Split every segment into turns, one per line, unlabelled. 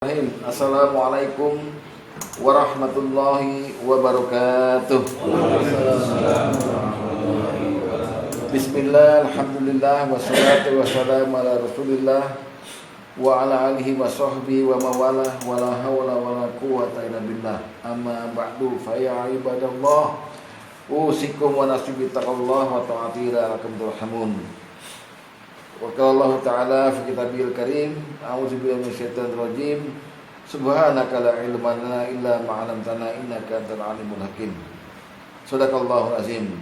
Assalamualaikum warahmatullahi wabarakatuh. Bismillah, alhamdulillah, wassalatu wassalamu ala rasulillah wa ala alihi wa sahbihi wa mawalah wa la hawla wa la quwwata illa billah. Amma ba'du, fa ya ibadallah, usikum wa nasibi taqallah wa ta'ati la'akum turhamun. Wa qala Allah ta'ala fi kitabil karim, a'udzu billahi minasyaitonir rajim. Subhanaka la ilma lana illa ma 'allamtana innaka antal alimul hakim. Shadaqallahul azim.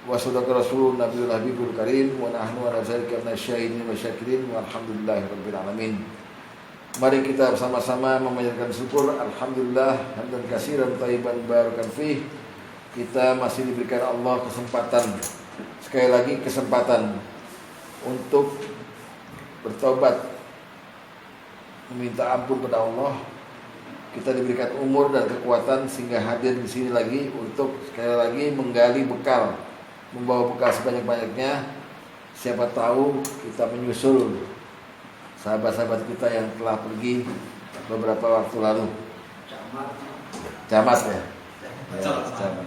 Wa shadaqa rasulun nabiyul habibul karim wa nahnu ala dzalika minasyahidin wa syakirin walhamdulillahirabbil alamin. Mari kita bersama-sama memanjatkan syukur alhamdulillah hamdan katsiran thayyiban barakan fih. Kita masih diberikan Allah kesempatan, sekali lagi kesempatan untuk bertobat, meminta ampun pada Allah. Kita diberikan umur dan kekuatan sehingga hadir di sini lagi untuk sekali lagi menggali bekal, membawa bekal sebanyak-banyaknya. Siapa tahu kita menyusul sahabat-sahabat kita yang telah pergi beberapa waktu lalu. Camat ya.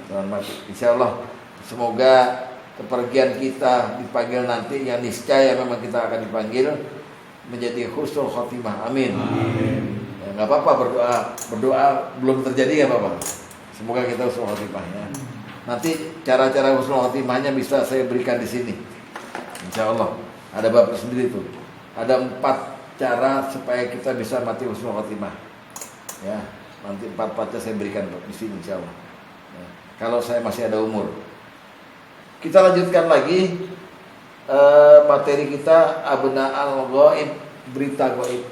Camat. Insya Allah semoga kepergian kita dipanggil nanti, yang niscaya memang kita akan dipanggil, menjadi husnul khotimah. Amin. Ya, nggak apa-apa berdoa belum terjadi nggak apa-apa. Semoga kita husnul khotimah ya. Nanti cara-cara husnul khotimahnya bisa saya berikan di sini. Insya Allah ada bab sendiri tuh. Ada 4 cara supaya kita bisa mati husnul khotimah. Ya, nanti 4-4nya saya berikan di sini insya Allah. Ya, kalau saya masih ada umur. Kita lanjutkan lagi materi kita Abna al-Ghaib, berita gaib,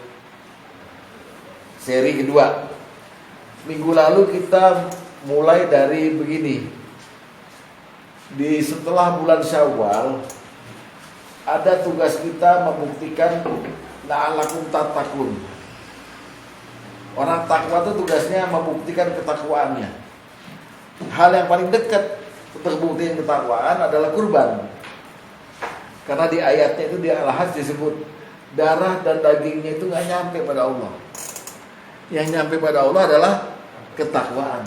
seri kedua. Minggu lalu kita mulai dari begini. Setelah bulan Syawal ada tugas kita membuktikan la'alakum tattaqun. Orang takwa itu tugasnya membuktikan ketakwaannya. Hal yang paling dekat untuk bukti ketakwaan adalah kurban. Karena di ayatnya itu di Al-Hajj disebut darah dan dagingnya itu nggak nyampe pada Allah. Yang nyampe pada Allah adalah ketakwaan.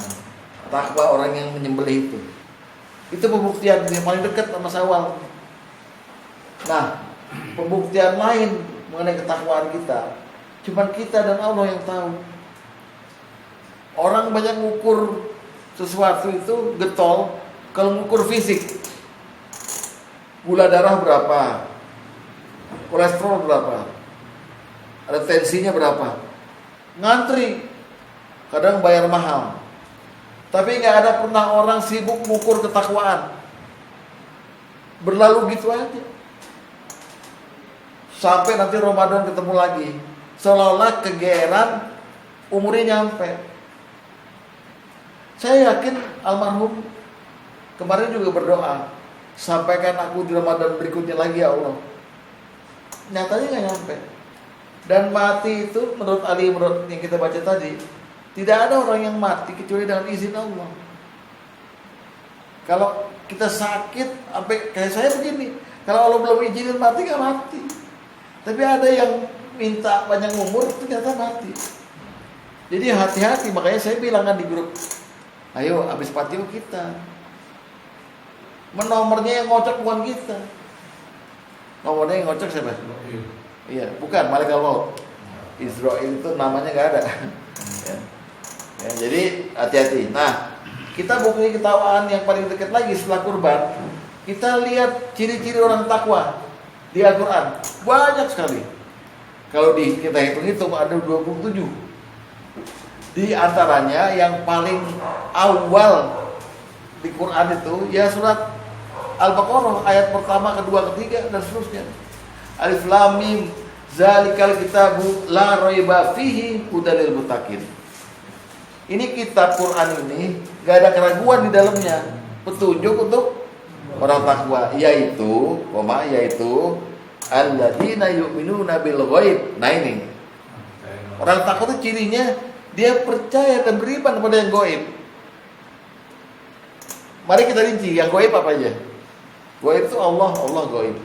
Takwa orang yang menyembelih itu. Itu pembuktian yang paling dekat sama Syawal. Nah, pembuktian lain mengenai ketakwaan kita, cuma kita dan Allah yang tahu. Orang banyak mengukur sesuatu itu getol kalau mengukur fisik. Gula darah berapa, kolesterol berapa, ada tensinya berapa, ngantri, kadang bayar mahal. Tapi nggak ada pernah orang sibuk mengukur ketakwaan. Berlalu gitu aja. Sampai nanti Ramadan ketemu lagi, seolah-olah kegeeran umurnya nyampe. Saya yakin almarhum kemarin juga berdoa, sampaikan aku di Ramadan berikutnya lagi ya Allah. Nyatanya nggak nyampe. Dan mati itu menurut Ali Imran yang kita baca tadi, tidak ada orang yang mati kecuali dengan izin Allah. Kalau kita sakit sampai kayak saya begini, kalau Allah belum izinin mati nggak mati. Tapi ada yang minta panjang umur ternyata mati. Jadi hati-hati, makanya saya bilang kan di grup, ayo habis mati kita. Nomornya yang ngocok bukan kita. Nomornya yang ngocok siapa? Iya, bukan malaikat maut. Israel itu namanya nggak ada. Ya, jadi hati-hati. Nah, kita bukti ketakwaan yang paling dekat lagi setelah kurban. Kita lihat ciri-ciri orang takwa di Al-Quran banyak sekali. Kalau kita hitung-hitung ada 27. Di antaranya yang paling awal di Quran itu ya surat Al-Baqarah ayat pertama, kedua, ketiga dan seterusnya. Alif Lam Mim, zalikal kitabu la raiba fihi hudal lil muttaqin. Ini kitab Quran ini enggak ada keraguan di dalamnya, petunjuk untuk orang takwa, yaitu alladzina yu'minuna bil ghaib. Nah ini. Orang takwa itu cirinya dia percaya dan beriman kepada yang gaib. Mari kita rinci yang gaib apa aja. Gaib itu Allah gaib.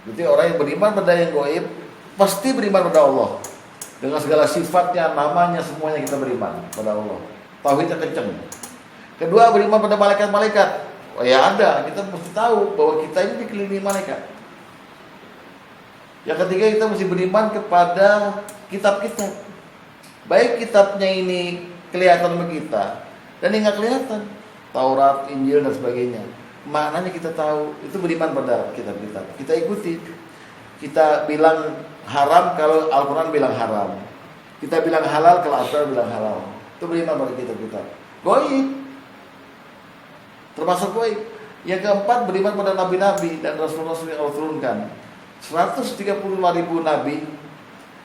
Berarti orang yang beriman pada yang gaib pasti beriman pada Allah. Dengan segala sifatnya, namanya, semuanya kita beriman pada Allah. Tauhidnya kenceng. Kedua, beriman pada malaikat-malaikat. Oh ya ada, kita mesti tahu bahwa kita ini dikelilingi malaikat. Yang ketiga, kita mesti beriman kepada kitab-kitab. Baik kitabnya ini kelihatan sama kita, dan yang nggak kelihatan, Taurat, Injil dan sebagainya. Maknanya kita tahu, itu beriman pada kitab-kitab. Kita ikuti. Kita bilang haram kalau Al-Quran bilang haram. Kita bilang halal kalau Al-Quran bilang halal. Itu beriman pada kitab-kitab. Goib, termasuk goib. Yang keempat, beriman pada nabi-nabi dan rasul-rasul yang Allah turunkan. 135.000 nabi,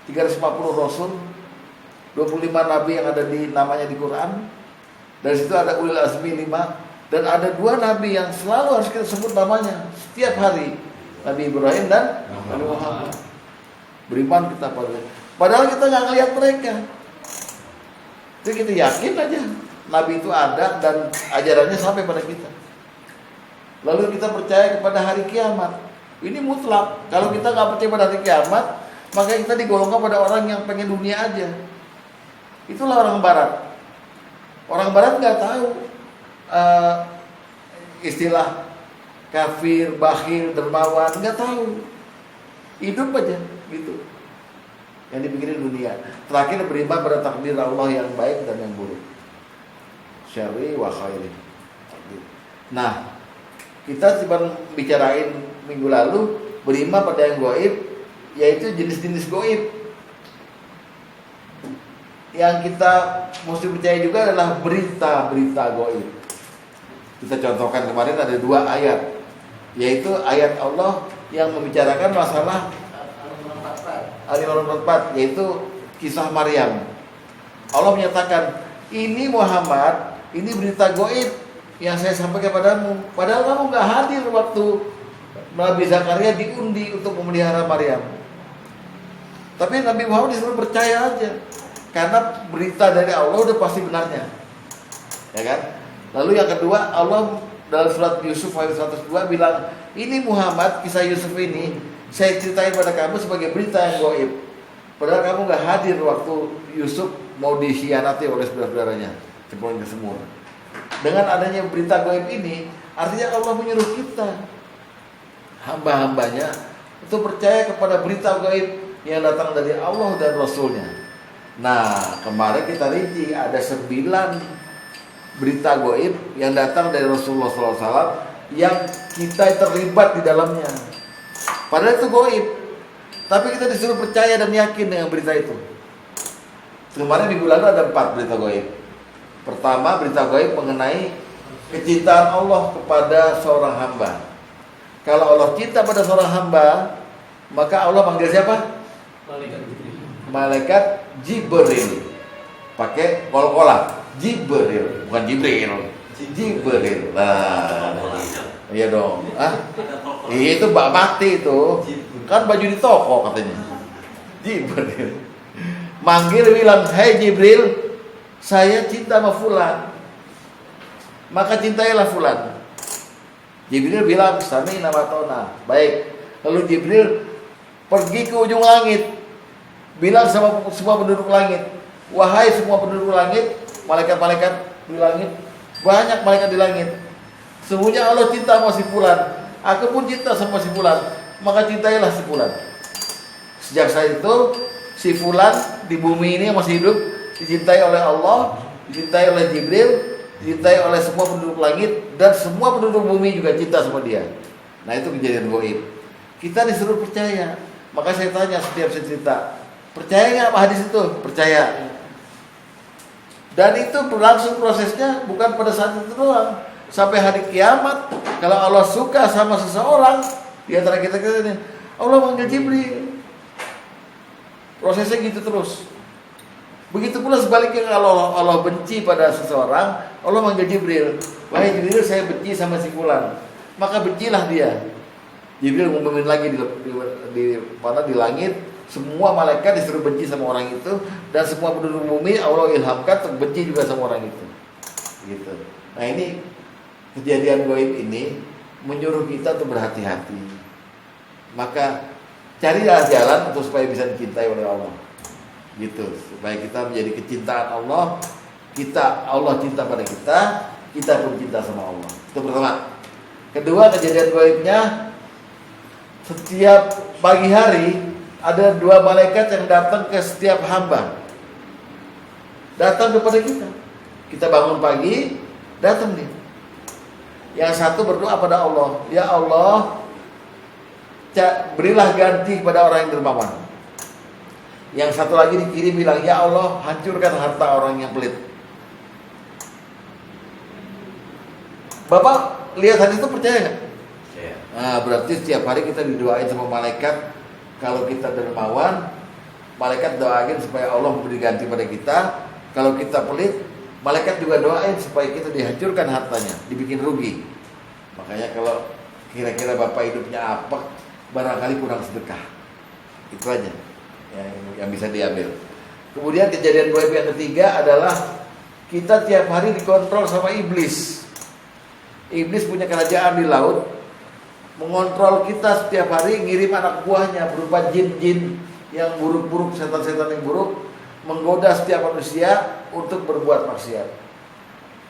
350 rasul, 25 nabi yang ada di namanya di Quran. Dari situ ada ulil azmi 5. Dan ada 2 nabi yang selalu harus kita sebut namanya setiap hari, Nabi Ibrahim dan Nabi Muhammad. Beriman kita pada, padahal kita nggak ngelihat mereka. Jadi kita yakin aja Nabi itu ada dan ajarannya sampai pada kita. Lalu kita percaya kepada hari kiamat. Ini mutlak. Kalau kita nggak percaya pada hari kiamat, maka kita digolongkan pada orang yang pengen dunia aja. Itulah orang Barat. Orang Barat nggak tahu istilah kafir, bakhil, dermawan, nggak tahu. Hidup aja gitu. Yang dipikirin dunia. Terakhir beriman pada takdir Allah yang baik dan yang buruk. Syarri wa khairi. Nah, kita cuma bicarain minggu lalu beriman pada yang gaib, yaitu jenis-jenis gaib. Yang kita mesti percaya juga adalah berita-berita gaib. Kita contohkan kemarin ada 2 ayat, yaitu ayat Allah yang membicarakan masalah Al-Imran 4, yaitu kisah Maryam. Allah menyatakan, ini Muhammad, ini berita gaib yang saya sampaikan padamu. Padahal kamu gak hadir waktu Nabi Zakaria diundi untuk memelihara Maryam. Tapi Nabi Muhammad disuruh percaya aja, karena berita dari Allah udah pasti benarnya, ya kan? Lalu yang kedua, Allah dalam surat Yusuf ayat 102 bilang, ini Muhammad, kisah Yusuf ini saya ceritain pada kamu sebagai berita yang gaib. Padahal kamu gak hadir waktu Yusuf mau dikhianati oleh saudara-saudaranya, cemplung ke sumur. Dengan adanya berita gaib ini, artinya Allah menyuruh kita, hamba-hambanya, untuk percaya kepada berita gaib yang datang dari Allah dan Rasulnya. Nah, kemarin kita rinci ada 9 berita gaib yang datang dari Rasulullah SAW yang kita terlibat di dalamnya. Padahal itu gaib, tapi kita disuruh percaya dan yakin dengan berita itu. Kemarin minggu lalu ada 4 berita gaib. Pertama, berita gaib mengenai kecintaan Allah kepada seorang hamba. Kalau Allah cinta pada seorang hamba, maka Allah panggil siapa? Malaikat Jibril. Pakai kol-kolah. Jibril, bukan Jibril. Jibril. Nah, iya dong. Itu Mbak Mati itu. Kan baju di toko katanya. Jibril. Manggil bilang, "Hai Jibril, saya cinta sama fulan. Maka cintailah fulan." Jibril bilang, "Sami nama tona." Baik. Lalu Jibril pergi ke ujung langit. Bilang sama semua penduduk langit, "Wahai semua penduduk langit, malaikat-malaikat di langit, banyak malaikat di langit. Sesungguhnya Allah cinta sama si fulan. Aku pun cinta sama si fulan. Maka cintailah si fulan." Sejak saat itu, si fulan di bumi ini yang masih hidup dicintai oleh Allah, dicintai oleh Jibril, dicintai oleh semua penduduk langit, dan semua penduduk bumi juga cinta sama dia. Nah, itu kejadian gaib. Kita disuruh percaya. Maka saya tanya setiap saya cerita, percaya nggak apa hadis itu? Percaya. Dan itu berlangsung prosesnya bukan pada saat itu doang. Sampai hari kiamat, kalau Allah suka sama seseorang, di antara kita ini, Allah manggil Jibril. Prosesnya gitu terus. Begitu pula sebaliknya, kalau Allah benci pada seseorang, Allah manggil Jibril. "Wahai Jibril, saya benci sama si fulan." Maka bencilah dia. Jibril ngumumin lagi di langit, semua malaikat disuruh benci sama orang itu, dan semua penduduk bumi Allah ilhamkan untuk benci juga sama orang itu. Gitu. Nah, ini kejadian gaib ini menyuruh kita untuk berhati-hati. Maka carilah jalan untuk supaya bisa dicintai oleh Allah. gitu, supaya kita menjadi kecintaan Allah. Allah cinta pada kita pun cinta sama Allah. Itu pertama. Kedua, kejadian gaibnya, setiap pagi hari ada 2 malaikat yang datang ke setiap hamba. Datang kepada kita. Kita bangun pagi, datang nih. Yang satu berdoa pada Allah, ya Allah, berilah ganti kepada orang yang dermawan. Yang satu lagi dikirim bilang, ya Allah, hancurkan harta orang yang pelit. Bapak lihat hadis itu percaya nggak?
Iya.
Nah, berarti setiap hari kita didoain sama malaikat. Kalau kita dermawan, malaikat doain supaya Allah memberi ganti pada kita. Kalau kita pelit, malaikat juga doain supaya kita dihancurkan hartanya, dibikin rugi. Makanya kalau kira-kira Bapak hidupnya apa, barangkali kurang sedekah. Itu aja yang bisa diambil. Kemudian kejadian gaib yang ketiga adalah kita tiap hari dikontrol sama iblis. Iblis punya kerajaan di laut, mengontrol kita setiap hari, ngirim anak buahnya berupa jin-jin yang buruk-buruk, setan-setan yang buruk, menggoda setiap manusia untuk berbuat maksiat.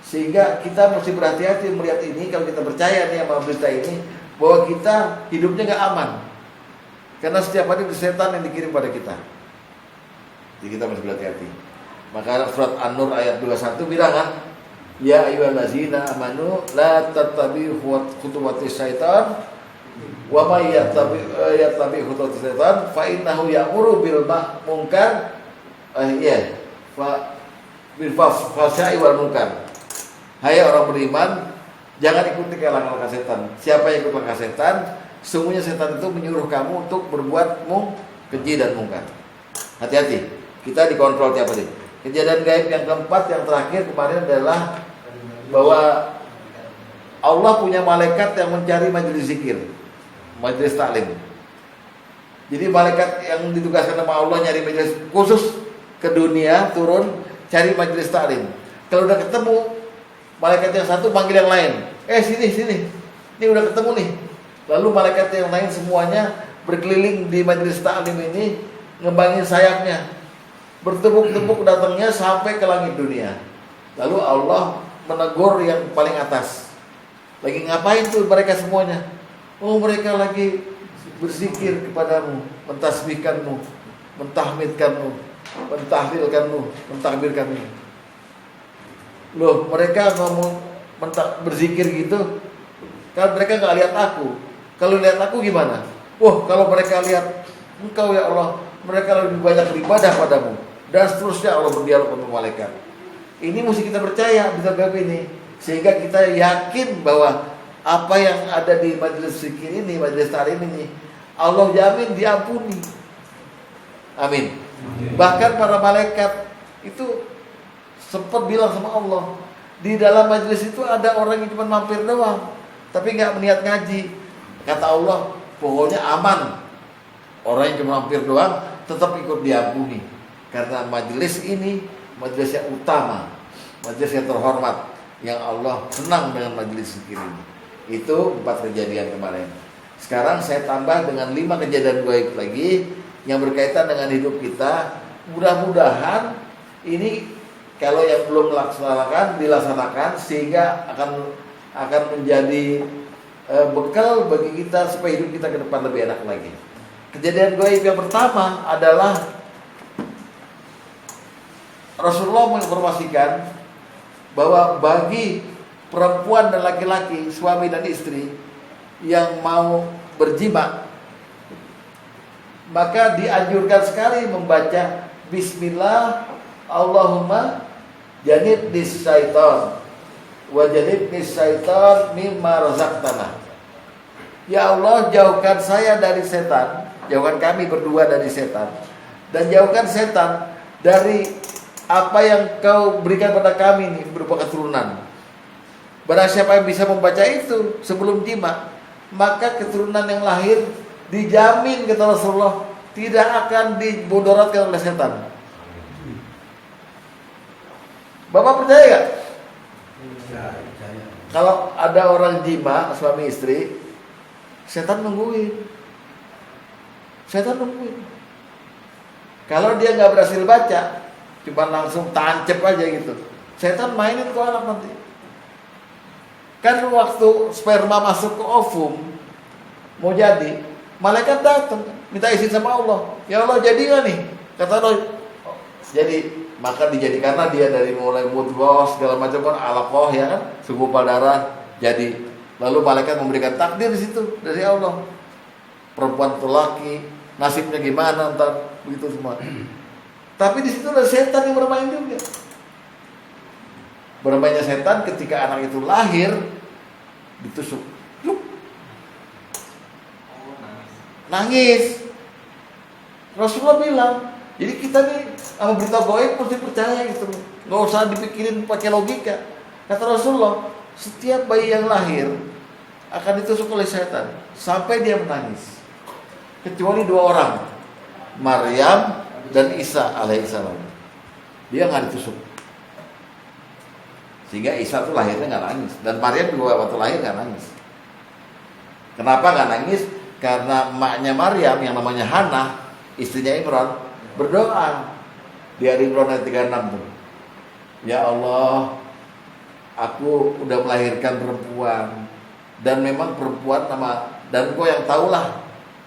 Sehingga kita mesti berhati-hati melihat ini. Kalau kita percaya nih sama berita ini, bahwa kita hidupnya gak aman, karena setiap hari ada setan yang dikirim pada kita. Jadi kita mesti berhati-hati. Maka surat An-Nur ayat 21 bilang kan, ya ayyuhallazina amanu la tattabi'u khutuwatis syaitan wa may yattabi' khutuwatis syaitan fa innahu ya'muru bil munkar bil fahsya'i wal munkar. Hai orang beriman, jangan ikuti langkah setan. Siapa yang ikut langkah setan, sesungguhnya setan itu menyuruh kamu untuk berbuat keji dan mungkar. Hati-hati, kita dikontrol tiap hari. Kejadian gaib yang keempat, yang terakhir kemarin adalah bahwa Allah punya malaikat yang mencari majelis zikir, majelis taklim. Jadi malaikat yang ditugaskan sama Allah nyari majelis khusus ke dunia, turun cari majelis taklim. Kalau udah ketemu, malaikat yang satu panggil yang lain, sini, ini udah ketemu nih. Lalu malaikat yang lain semuanya berkeliling di majelis taklim ini, ngembangin sayapnya, bertepuk-tepuk datangnya sampai ke langit dunia. Lalu Allah menegur yang paling atas. Lagi ngapain tuh mereka semuanya? Oh, mereka lagi berzikir kepadamu, mentasbihkanmu, mentahmidkanmu, mentahlilkanmu, mentakbirkanmu. Loh, mereka ngomong berzikir gitu, kan mereka nggak lihat aku. Kalau lihat aku gimana? Wah, kalau mereka lihat Engkau ya Allah, mereka lebih banyak beribadah padamu. Dan seterusnya Allah berdialog dengan malaikat. Ini mesti kita percaya bisa gaib ini, sehingga kita yakin bahwa apa yang ada di majelis zikir ini, majelis taklim ini, Allah jamin diampuni. Amin. Bahkan para malaikat itu sempat bilang sama Allah, di dalam majelis itu ada orang yang cuma mampir doang, tapi nggak niat ngaji. Kata Allah, pokoknya aman. Orang yang cuma mampir doang tetap ikut diampuni, karena majelis ini majelis yang utama, majelis yang terhormat, yang Allah senang dengan majelis zikir ini. Itu 4 kejadian kemarin. Sekarang saya tambah dengan 5 kejadian gaib lagi yang berkaitan dengan hidup kita. Mudah-mudahan ini kalau yang belum dilaksanakan sehingga akan menjadi bekal bagi kita supaya hidup kita ke depan lebih enak lagi. Kejadian gaib yang pertama adalah Rasulullah menginformasikan bahwa bagi perempuan dan laki-laki, suami dan istri yang mau berjima, maka dianjurkan sekali membaca Bismillah Allahumma janibnis syaitan wa janibnis syaitan mimma razaqtana. Ya Allah, jauhkan saya dari setan, jauhkan kami berdua dari setan, dan jauhkan setan dari apa yang kau berikan pada kami ini berupa keturunan. Barang siapa yang bisa membaca itu sebelum jima, maka keturunan yang lahir dijamin, kata Rasulullah, tidak akan dibodoratkan oleh setan. Bapak percaya gak? Kalau ada orang jima, suami istri, setan nungguin. Kalau dia nggak berhasil baca, cuma langsung tancep aja gitu, setan mainin ke anak nanti. Kan waktu sperma masuk ke ovum mau jadi, malaikat datang minta izin sama Allah. Ya Allah, jadi nggak nih? Kata Allah, jadi. Maka dijadikan, karena dia dari mulai mudghah segala macam kan, alaqah ya kan, segumpal darah jadi. Lalu malaikat memberikan takdir di situ dari Allah. Perempuan atau laki, nasibnya gimana ntar, begitu semua. Tapi di situ ada setan yang bermain juga. Bermainnya setan ketika anak itu lahir ditusuk. Nangis. Rasulullah bilang, jadi kita nih sama berita gaib mesti percaya gitu, nggak usah dipikirin pakai logika. Kata Rasulullah, setiap bayi yang lahir akan ditusuk oleh setan sampai dia menangis, kecuali 2 orang, Maryam dan Isa alaihissalam. Dia nggak ditusuk, sehingga Isa tuh lahirnya nggak nangis, dan Maryam juga waktu lahir nggak nangis. Kenapa nggak nangis? Karena emaknya Maryam yang namanya Hannah, istrinya Imran, berdoa di Ali Imran ayat 36 tuh. Ya Allah, aku udah melahirkan perempuan, dan memang perempuan nama, dan Engkau yang tahulah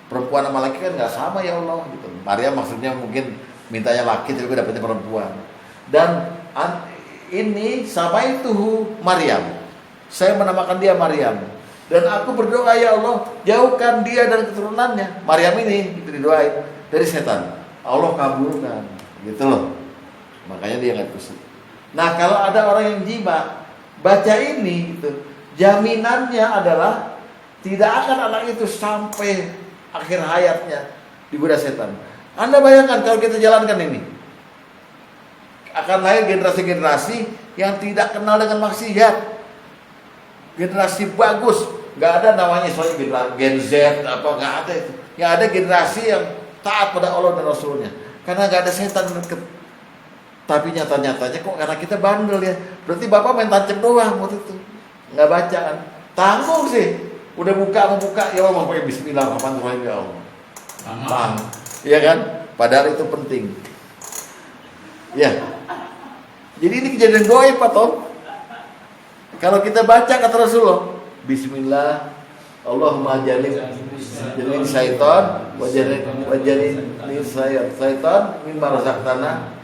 perempuan sama laki kan nggak sama ya Allah gitu. Maryam maksudnya mungkin mintanya laki tapi dapetnya perempuan. Dan ini sama itu Maryam, saya menamakan dia Maryam, dan aku berdoa ya Allah, jauhkan dia dan keturunannya, Maryam ini itu didoain, dari setan. Allah kabulkan, gitu loh. Makanya dia nggak tusuk. Nah, kalau ada orang yang jima, baca ini, gitu, jaminannya adalah tidak akan anak itu sampai akhir hayatnya digoda setan. Anda bayangkan kalau kita jalankan ini, akan lahir generasi-generasi yang tidak kenal dengan maksiat, generasi bagus. Nggak ada namanya soalnya Gen Z apa, nggak ada itu. Yang ada generasi yang taat pada Allah dan Rasulnya, karena nggak ada setan deket. Tapi nyata-nyatanya kok karena kita bandel ya. Berarti bapak main tancap doang waktu itu, nggak baca kan? Tanggung sih. Udah mau buka ya Allah, mau pakai Bismillahirrahmanirrahim ya Allah. Bang, iya kan? Padahal itu penting. Ya. Jadi ini kejadian gaib Pak Tom. Kalau kita baca kata Rasulullah, Bismillah, Allahumma jalin syaitan wajalin syaitan mimma razaqtana.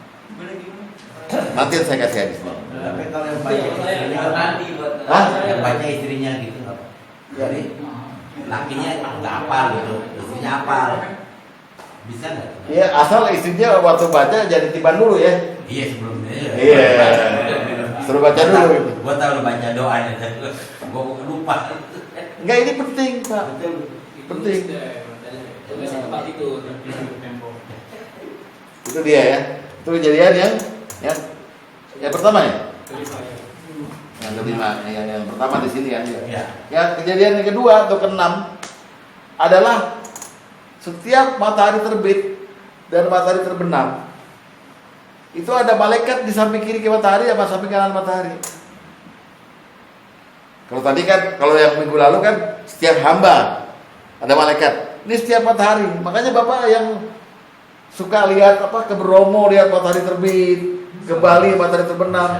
Nanti saya kasih hadis.
Tapi kalau yang baca istrinya, yang baca istrinya gitu, jadi lakinya nggak apal gitu, istrinya apal, bisa nggak?
Iya, asal istrinya waktu baca jadi tiban dulu ya.
Iya sebelumnya.
Iya. Suruh baca dulu.
Gua tahu baca doanya, gua lupa.
Enggak, ini penting Pak. Penting. Itu dia ya. Itu kejadian yang pertama ya. Yang kelima, yang pertama di sini ya. Ya, kejadian yang kedua atau keenam adalah setiap matahari terbit dan matahari terbenam, itu ada malaikat di samping kiri ke matahari sama samping kanan matahari. Kalau tadi kan, kalau yang minggu lalu kan setiap hamba ada malaikat. Ini setiap matahari. Makanya Bapak yang suka lihat ke Bromo lihat matahari terbit, ke Bali matahari terbenam,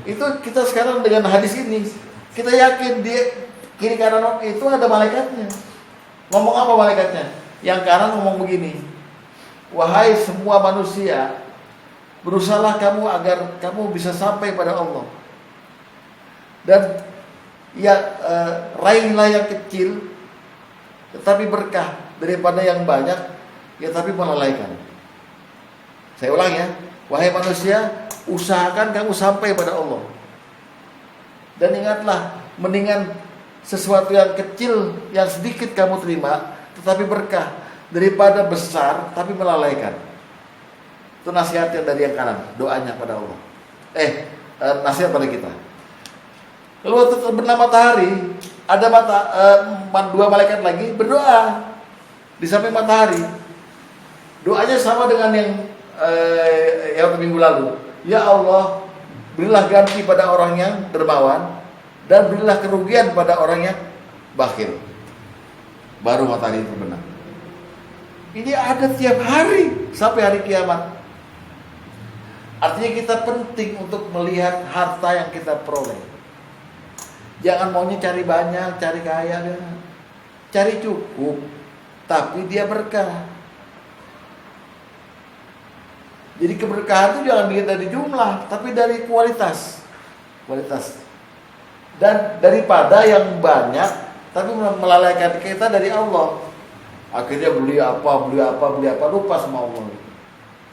itu kita sekarang dengan hadis ini kita yakin di kiri kanan itu ada malaikatnya. Ngomong apa malaikatnya? Yang kanan ngomong begini, wahai semua manusia, berusahalah kamu agar kamu bisa sampai pada Allah, dan raihlah yang kecil tetapi berkah daripada yang banyak ya tapi melalaikan. Saya ulang ya, wahai manusia, usahakan kamu sampai pada Allah, dan ingatlah, mendingan sesuatu yang kecil, yang sedikit kamu terima tetapi berkah daripada besar tapi melalaikan. Itu nasihatnya dari yang kanan, doanya pada Allah. Nasihat pada kita. Lalu waktu terbenam matahari, ada dua malaikat lagi berdoa di samping matahari. Doanya sama dengan yang minggu lalu. Ya Allah, berilah ganti pada orang yang dermawan, dan berilah kerugian pada orang yang bakhil. Baru matahari terbenam. Ini ada tiap hari sampai hari kiamat. Artinya kita penting untuk melihat harta yang kita peroleh. Jangan maunya cari banyak, cari kaya, cari cukup, tapi dia berkah. Jadi keberkahan itu jangan dilihat dari jumlah, tapi dari kualitas. Dan daripada yang banyak, tapi melalaikan kita dari Allah. Akhirnya beli apa, lupa sama Allah.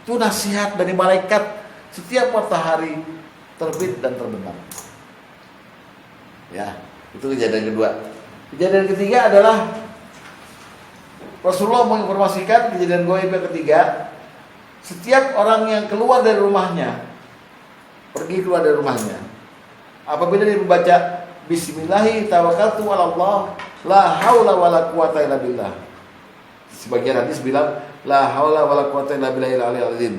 Itu nasihat dari malaikat setiap matahari terbit dan terbenam. Ya, itu kejadian kedua. Kejadian ketiga adalah Rasulullah menginformasikan kejadian gaib yang ketiga. Setiap orang yang keluar dari rumahnya, pergi keluar dari rumahnya, apabila dia membaca Bismillahi tawakkaltu 'ala Allah, la haula wala quwata illa billah. Sebagian hadis bilang la haula wala quwata illa billahil aliyil azim.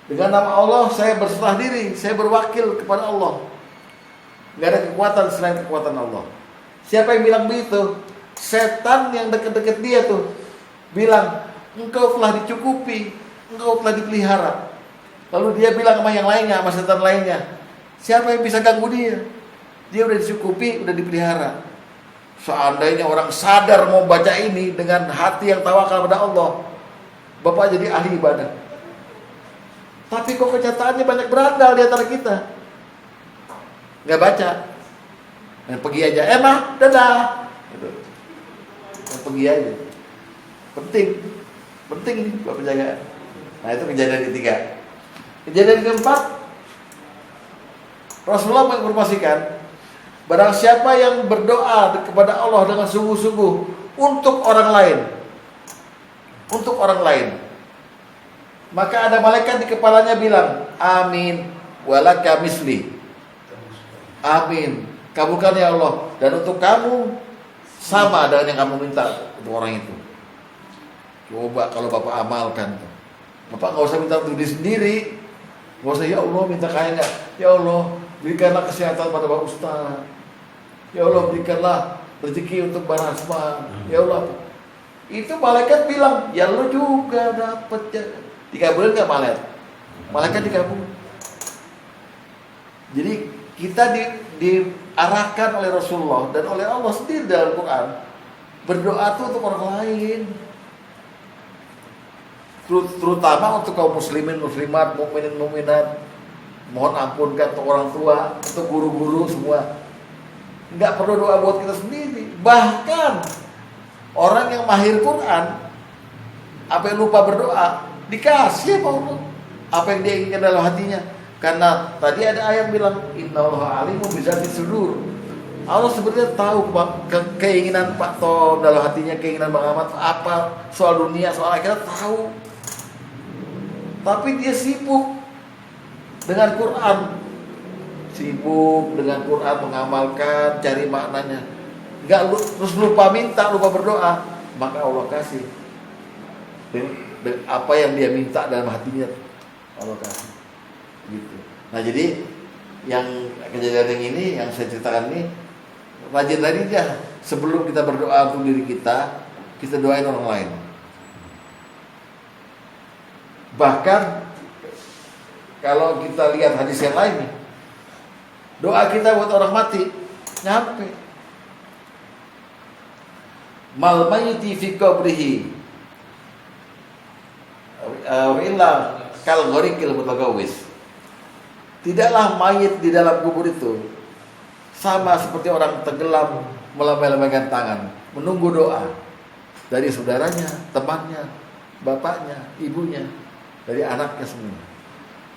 Dengan nama Allah saya berserah diri, saya berwakil kepada Allah. Enggak ada kekuatan selain kekuatan Allah. Siapa yang bilang begitu? Setan yang dekat-dekat dia tuh bilang, engkau telah dicukupi, engkau telah dipelihara. Lalu dia bilang sama yang lainnya, sama setan lainnya, siapa yang bisa ganggu dia? Dia udah dicukupi, udah dipelihara. Seandainya orang sadar mau baca ini dengan hati yang tawakal pada Allah, Bapak jadi ahli ibadah. Tapi kok kenyataannya banyak berandal di antara kita. Nggak baca. Pergi aja, dadah. Gitu. Pergi aja. Penting ini buat penjagaan. Nah itu kejadian ketiga. Kejadian keempat, Rasulullah menginformasikan, barang siapa yang berdoa kepada Allah dengan sungguh-sungguh untuk orang lain, maka ada malaikat di kepalanya bilang, amin walaka misli. Amin, kabulkan ya Allah, dan untuk kamu sama dengan yang kamu minta untuk orang itu. Coba kalau Bapak amalkan, Bapak nggak usah minta untuk diri sendiri, nggak usah ya Allah minta kaya nggak, ya Allah berikanlah kesehatan pada Pak Ustaz, ya Allah berikanlah rezeki untuk Mbak Rasma, ya Allah. Itu malaikat bilang, ya lo juga dapat ya. Dikabulin nggak malaikat dikabul. Jadi kita diarahkan oleh Rasulullah dan oleh Allah sendiri dalam Quran, berdoa itu untuk orang lain. Terutama untuk kaum muslimin, muslimat, mukminin, mukminat. Mohon ampunkan untuk orang tua, untuk guru-guru semua. Enggak perlu doa buat kita sendiri. Bahkan orang yang mahir Quran, apa yang lupa berdoa, dikasih apa Allah apa yang dia inginkan dalam hatinya. Karena tadi ada ayat bilang, innallaha alimun bizati sudur. Allah sebenarnya tahu keinginan Pak Tom dalam hatinya, keinginan Bang Ahmad apa, soal dunia, soal akhirat tahu. Tapi dia sibuk dengan Quran, mengamalkan, cari maknanya. Terus lupa minta, lupa berdoa, maka Allah kasih apa yang dia minta dalam hatinya, Allah kasih. Gitu. Nah jadi yang kejadian yang ini yang saya ceritakan ini, rajin aja sebelum kita berdoa untuk diri kita doain orang lain. Bahkan kalau kita lihat hadis yang lain, doa kita buat orang mati nyampe. Mal mayyiti fi qabrihi illa kal ghariqil mutagawwis. Tidaklah mayit di dalam kubur itu sama seperti orang tenggelam melambai-lambaikan tangan, menunggu doa dari saudaranya, temannya, bapaknya, ibunya, dari anaknya semua.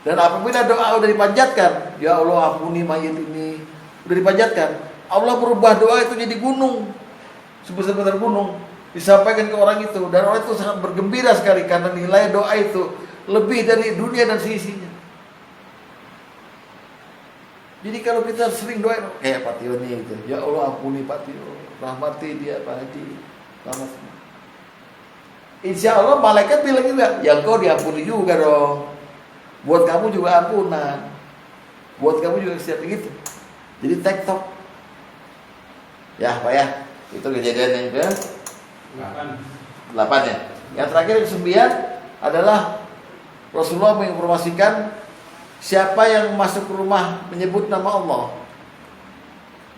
Dan apabila doa udah dipanjatkan, ya Allah ampuni mayit ini, udah dipanjatkan, Allah berubah doa itu jadi gunung, sebesar-besar gunung, disampaikan ke orang itu, dan orang itu sangat bergembira sekali karena nilai doa itu lebih dari dunia dan seisinya. Jadi kalau kita sering doa kayak Pak Tio nih gitu, ya Allah ampuni Pak Tio, rahmati dia Pak Haji, rahmati. Insya Allah malaikat bilang juga, ya kau diampuni juga dong. Buat kamu juga ampunan, buat kamu juga siap gitu. Jadi tektok. Ya Pak ya, itu kejadian yang ke 8 ya. Yang terakhir yang ke-9 adalah Rasulullah menginformasikan siapa yang masuk ke rumah menyebut nama Allah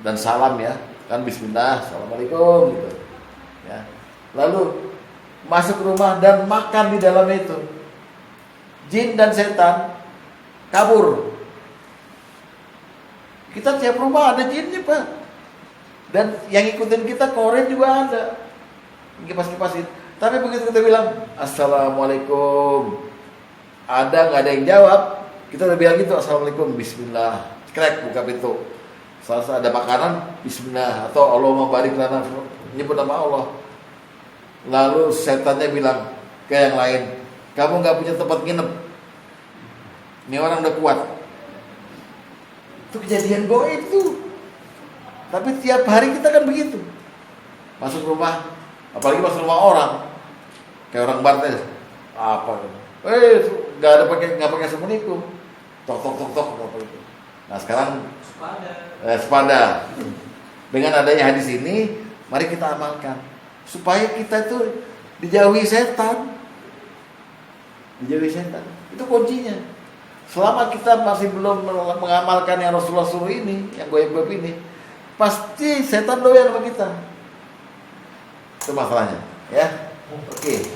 dan salam ya, kan bismillah, assalamualaikum gitu. Ya. Lalu masuk ke rumah dan makan di dalam itu. Jin dan setan kabur. Kita tiap rumah ada jinnya, Pak. Dan yang ikutin kita koren juga ada. Kipas-kipasin. Tapi begitu kita bilang assalamualaikum, ada nggak ada yang jawab, kita udah bilang gitu, assalamualaikum, bismillah, krek buka pintu. Saat ada makanan, bismillah, atau Allahumma barik lana, nyebut nama Allah. Lalu setannya bilang ke yang lain, kamu nggak punya tempat nginep, ini orang udah kuat. Itu kejadian goib itu. Tapi tiap hari kita kan begitu. Masuk rumah, apalagi masuk rumah orang, kayak orang Bartes, apa? Nggak pakai assalamualaikum, tok apa itu. Nah sekarang sepada. Dengan adanya hadis ini, mari kita amalkan supaya kita itu dijauhi setan. Dijauhi setan. Itu kuncinya. Selama kita masih belum mengamalkan yang Rasulullah suruh ini, yang goib-goib ini, pasti setan doyan sama kita. Itu masalahnya, ya. Oke.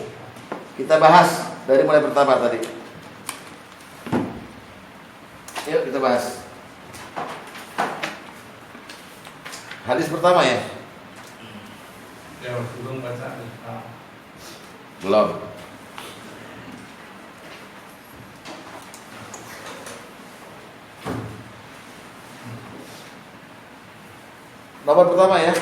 Kita bahas dari mulai pertama tadi. Yuk kita bahas. Hadis pertama ya.
Ya, belum baca.
Belum. Nomor pertama ya.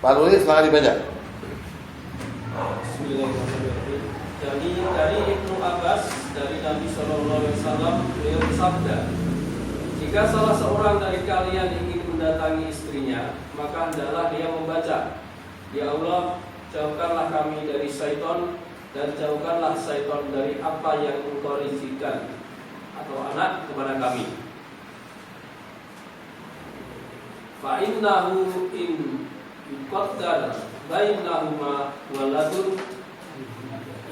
Pak Ruli, silakan dibaca.
Bismillahirrahmanirrahim. Dari Ibnu Abbas dari Nabi Shallallahu Alaihi Wasallam, beliau bersabda, jika salah seorang dari kalian ingin mendatangi istrinya, maka hendaklah dia membaca, Ya Allah, jauhkanlah kami dari syaitan dan jauhkanlah syaitan dari apa yang engkau rizkikan atau anak kepada kami. Fa innahu in yuqaddar bainahuma waladun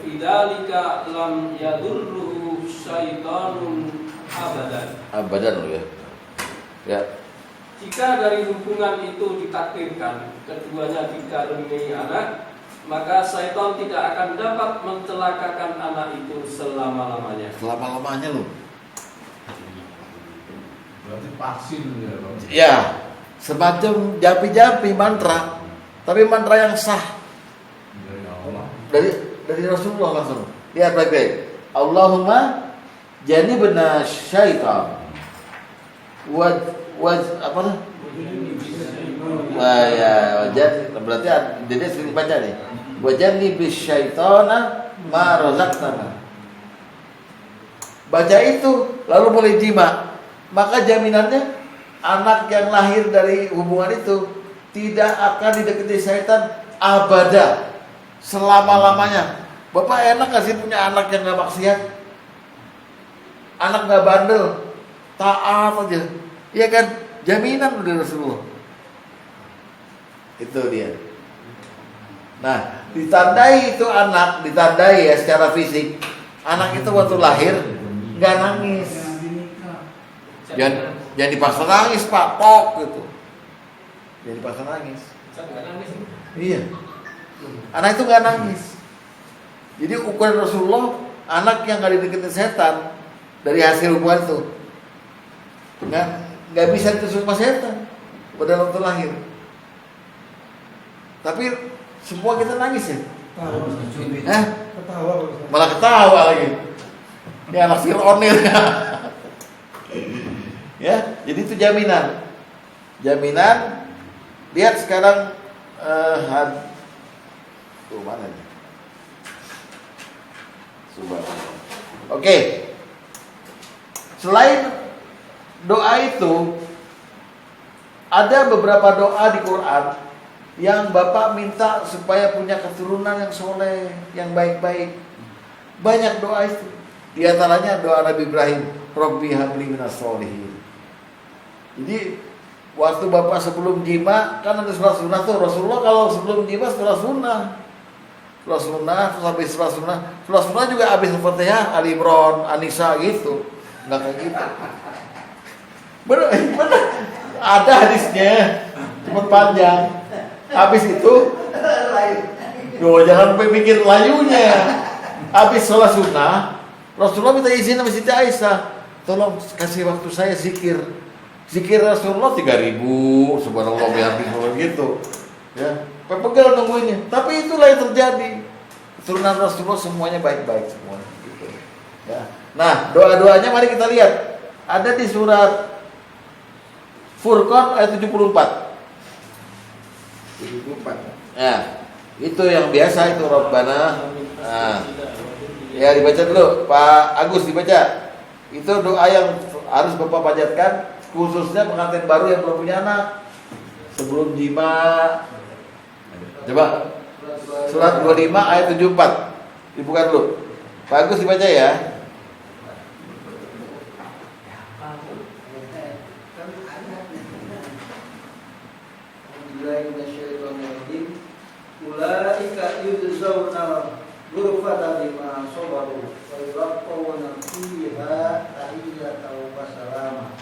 bidzalika lam yadurruhu syaitanun abadan
loh ya. Ya.
Jika dari hubungan itu ditakdirkan keduanya dikaruniai anak, maka syaitan tidak akan dapat mencelakakan anak itu selama-lamanya.
Selama-lamanya loh.
Berarti vaksin ya, Bang.
Ya, semacam japi-japi mantra, tapi mantra yang sah
Dari Allah.
dari Rasulullah langsung. Lihat baik-baik. Allahumma janibna syaitan. Apa? Wah ya, berarti dia sering baca nih. Wajannibis syaitana ma razaqtana. Baca itu lalu mulai jima, maka jaminannya anak yang lahir dari hubungan itu tidak akan didekati syaitan abada, selama-lamanya. Bapak enak gak sih punya anak yang gak maksiat? Anak gak bandel, taat aja. Iya kan? Jaminan dari Rasulullah. Itu dia. Nah, ditandai itu anak, ditandai ya secara fisik. Anak itu waktu lahir nggak nangis. Jangan dipaksa nangis, Pak. Pok gitu. Jangan dipaksa nangis. Iya. Anak itu nggak nangis. Jadi ukuran Rasulullah, anak yang nggak dideketin setan dari hasil hubungan itu nggak bisa ditusuk sama setan pada waktu lahir. Tapi semua kita nangis ya. Malah ketawa lagi. Ini anak Fir'aun nih. Ya, jadi itu jaminan. Jaminan. Lihat sekarang mana nih? Subhanallah. Oke. Selain doa itu, ada beberapa doa di Quran yang Bapak minta supaya punya keturunan yang soleh, yang baik-baik. Banyak doa itu. Di antaranya doa Nabi Ibrahim. Rabbi habli minas sholihin. Jadi waktu bapak sebelum jima kan ada sholat sunnah tuh. Rasulullah kalau sebelum jima sholat sunnah. Sholat sunnah, terus habis sholat sunnah. Sholat sunnah juga habis Al-Fatihah, Ali Imran, An-Nisa gitu. Nggak kayak gitu. Bener. Ada hadisnya, cuma panjang. Habis itu, jangan pikir layunya. Habis sholat sunnah, Rasulullah minta izin sama Siti Aisyah, tolong kasih waktu saya zikir. Zikir Rasulullah 3.000, subhanallah bihamdihi gitu. Ya, pegal nungguinnya. Tapi itulah yang terjadi. Keturunan Rasulullah semuanya baik-baik semua. Gitu. Ya. Nah, doa-doanya mari kita lihat. Ada di surat Furqan ayat 74. 74. Ya, itu yang biasa itu Rabbana. Nah, ya dibaca dulu, Pak Agus dibaca. Itu doa yang harus Bapak panjatkan, khususnya pengantin baru yang belum punya anak sebelum jima. Coba surat 25 ayat 74 dibuka dulu. Pak Agus dibaca ya.
Ulaika yujzauna ghurfatan bima sabaru wa yulqawna fiha tahiyatan wa salama.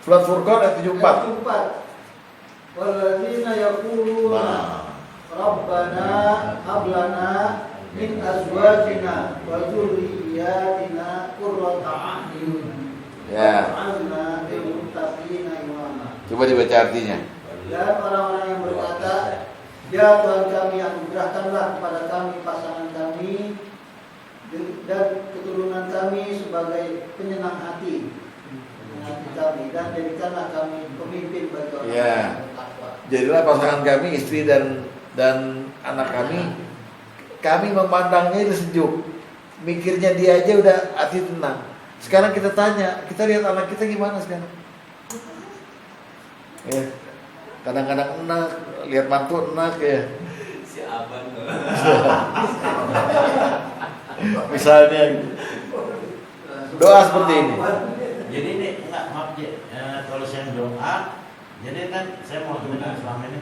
Surat Furqan ayat 74.
Walladzina yaquluna Rabbana hab lana min azwajina wa dzurriyyatina qurrata a'yun.
Ya.
Waj'alna lil muttaqina imama.
Coba dibaca artinya.
Dan orang-orang yang berkata, ya Tuhan kami, anugerahkanlah kepada kami pasangan kami dan keturunan kami sebagai penyayang hati kami, dan jadikanlah kami pemimpin bagi orang yang bertakwa.
Jadilah pasangan kami, istri dan anak kami memandangnya itu sejuk. Mikirnya dia aja udah hati tenang. Sekarang kita tanya, kita lihat anak kita gimana sekarang? Ya. Kadang-kadang enak, lihat mantu enak ya.
Si abang.
Misalnya doa seperti ini.
Jadi ini enggak, maaf kalau saya doa, jadi kan saya mau bilang selama ini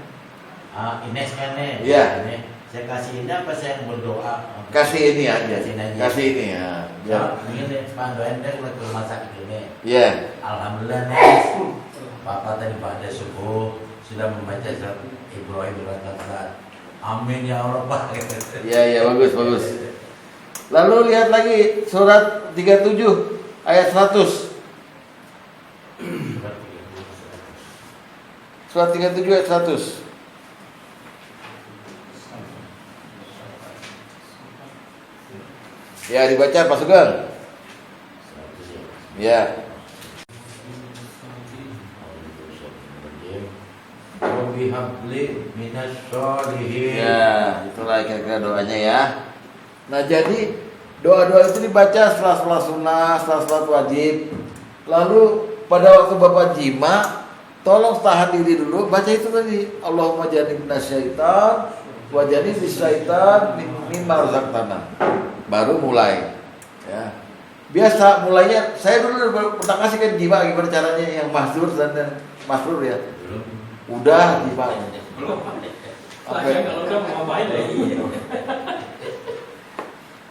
Ines kan nih.
Iya.
Ini saya kasih ini apa saya yang berdoa?
Kasih ini aja. Kasih ini ya. Ya.
Ini panduan deh ke rumah sakit ini.
Iya.
Alhamdulillah nih. Bapak tadi pada subuh sudah membaca surat Ibrahim berat-berat. Amin ya Allah Pak.
Iya bagus. Lalu lihat lagi surat 37 ayat 100. Surat 37 ayat 100. Ya dibaca Pak Sugeng. Ya.
Bihabli minasyolihin.
Ya, itulah kira-kira doanya ya. Nah jadi doa-doa itu dibaca setelah sholat sunnah, setelah sholat wajib. Lalu pada waktu Bapak jima, tolong tahan diri dulu, baca itu tadi. Allahumma jannibna syaitan wa jannibis syaitan mimma razaqtana. Baru mulai. Ya. Biasa mulainya saya dulu pernah kasih kan jima gimana caranya yang mahzur dan masrur ya. Udah jima.
Belum. Saya kalau udah mau ngapain lagi?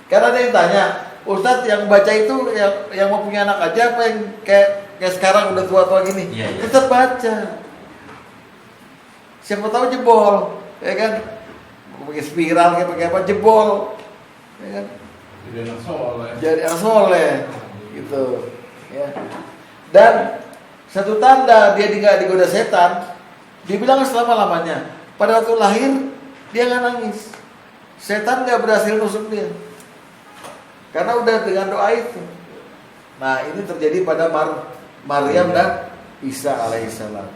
Karena ada yang tanya, Ustadz yang baca itu yang mau punya anak aja apa yang kayak sekarang udah tua-tua gini?
Iya.
Tetap baca. Siapa tahu jebol, ya kan? Pakai spiral kayak pakai apa jebol, ya kan?
Jadi anak soleh.
Jadi anak soleh, gitu. Ya. Dan satu tanda dia nggak digoda setan, dibilang selama-lamanya. Pada waktu lahir dia nggak nangis, setan nggak berhasil nusuk dia. Karena udah dengan doa itu. Nah ini terjadi pada Maryam dan Isa alaihissalam.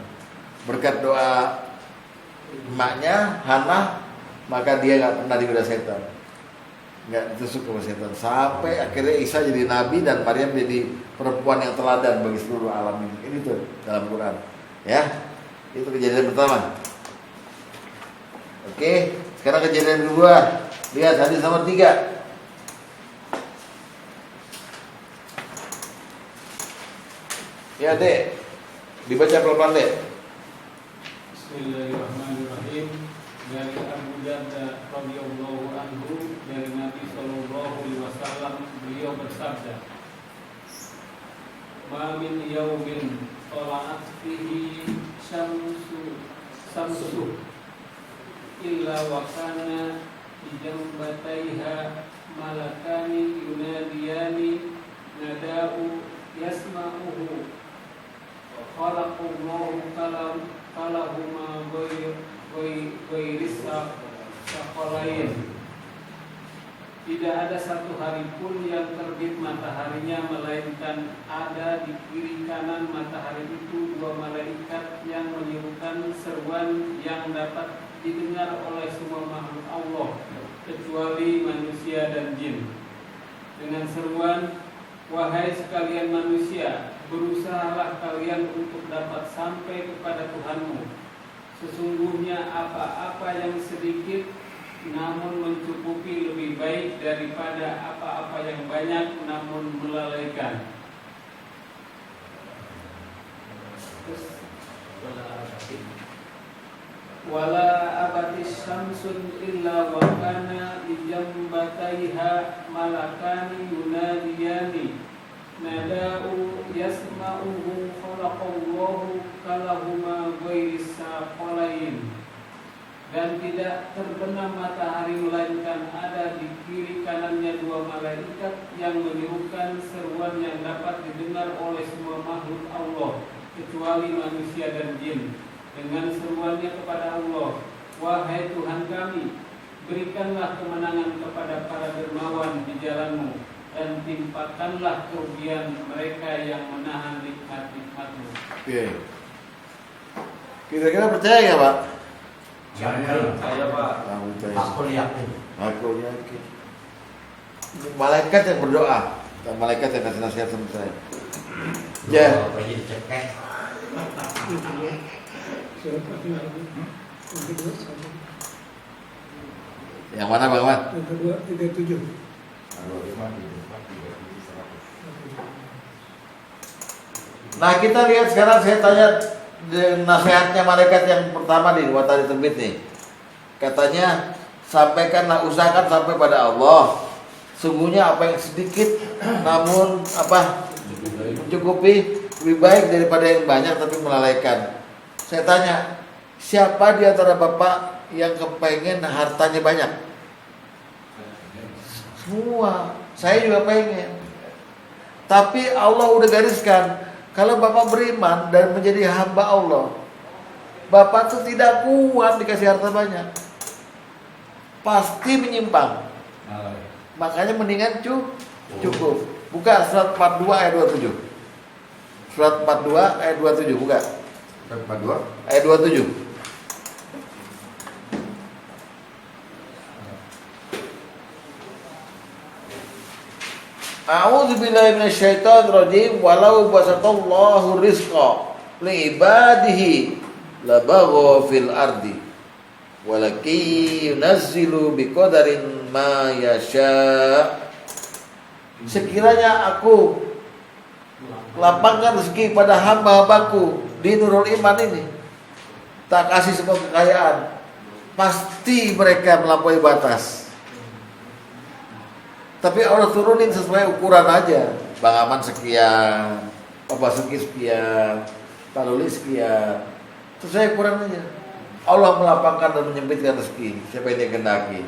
Berkat doa emaknya Hannah, maka dia nggak pernah digoda setan, nggak ditusuk sama setan. Sampai akhirnya Isa jadi nabi dan Maryam jadi perempuan yang teladan bagi seluruh alam ini. Ini tuh dalam Quran. Ya, itu kejadian pertama. Oke, sekarang kejadian kedua. Lihat hadis nomor 3. Ya Dek, dibaca pelan-pelan Dek.
Bismillahirrahmanirrahim. Dari Abu Darda radhiyallahu anhu dari Nabi sallallahu alaihi wasallam, beliau bersabda, "Ma min yaumin tala'at fihi samsu illa wa kana bi jambataiha malakani yunadiyani nada'u yasma'uhu khalaqallahu kalahuma goirisa sakolain." Tidak ada satu hari pun yang terbit mataharinya, melainkan ada di kiri kanan matahari itu dua malaikat yang menyerukan seruan yang dapat didengar oleh semua makhluk Allah kecuali manusia dan jin. Dengan seruan, "Wahai sekalian manusia, berusahalah kalian untuk dapat sampai kepada Tuhanmu. Sesungguhnya apa-apa yang sedikit namun mencukupi lebih baik daripada apa-apa yang banyak namun melalaikan." Wala abatis syamsun illa wa kana li jambataiha malakani yunadiyani nada'u yasma'uhu khalaqallahu kalahuma ghairis saqalain. Dan tidak terbenam matahari melainkan ada di kiri kanannya dua malaikat yang menyerukan seruan yang dapat didengar oleh semua makhluk Allah kecuali manusia dan jin. Dengan seruannya kepada Allah, "Wahai Tuhan kami, berikanlah kemenangan kepada para dermawan di jalan-Mu, dan timpakanlah kerugian mereka yang menahan nikmat-nikmat-Mu."
Oke. Kira-kira percaya nggak Pak?
Saya Pak.
Aku yakin.
Aku yakin. Malaikat yang berdoa, dan malaikat yang kasih nasihat sama saya. Ya.
Pergi cekek.
Yang mana Bang Ahmad?
Yang kedua 37.
Nah kita lihat sekarang, saya tanya nasihatnya malaikat yang pertama di matahari terbit nih. Katanya, sampaikanlah, usahakan sampai pada Allah. Sungguhnya apa yang sedikit namun mencukupi lebih baik daripada yang banyak tapi melalaikan. Saya tanya, siapa di antara Bapak yang kepengen hartanya banyak? Semua. Saya juga pengen. Tapi Allah udah gariskan, kalau Bapak beriman dan menjadi hamba Allah, Bapak tuh tidak kuat dikasih harta banyak. Pasti menyimpang. Makanya mendingan cukup. Buka surat 42 ayat 27. Surat 42 ayat 27, buka.
Surat 42
ayat 27. A'udzubillahi minasyaitonir rajim. Walau basatallahu rizqa li ibadihi labagha fil ardi walaki yunazzilu biqadarin ma yasha. Sekiranya aku lapangkan rezeki pada hamba-hambaku di Nurul Iman ini, tak kasih semua kekayaan, pasti mereka melampaui batas. Tapi Allah turunin sesuai ukuran aja. Bang Aman sekian, Pak Basuki sekian, Pak Luli sekian, sesuai ukuran aja. Allah melapangkan dan menyempitkan rezeki siapa yang dia kehendaki.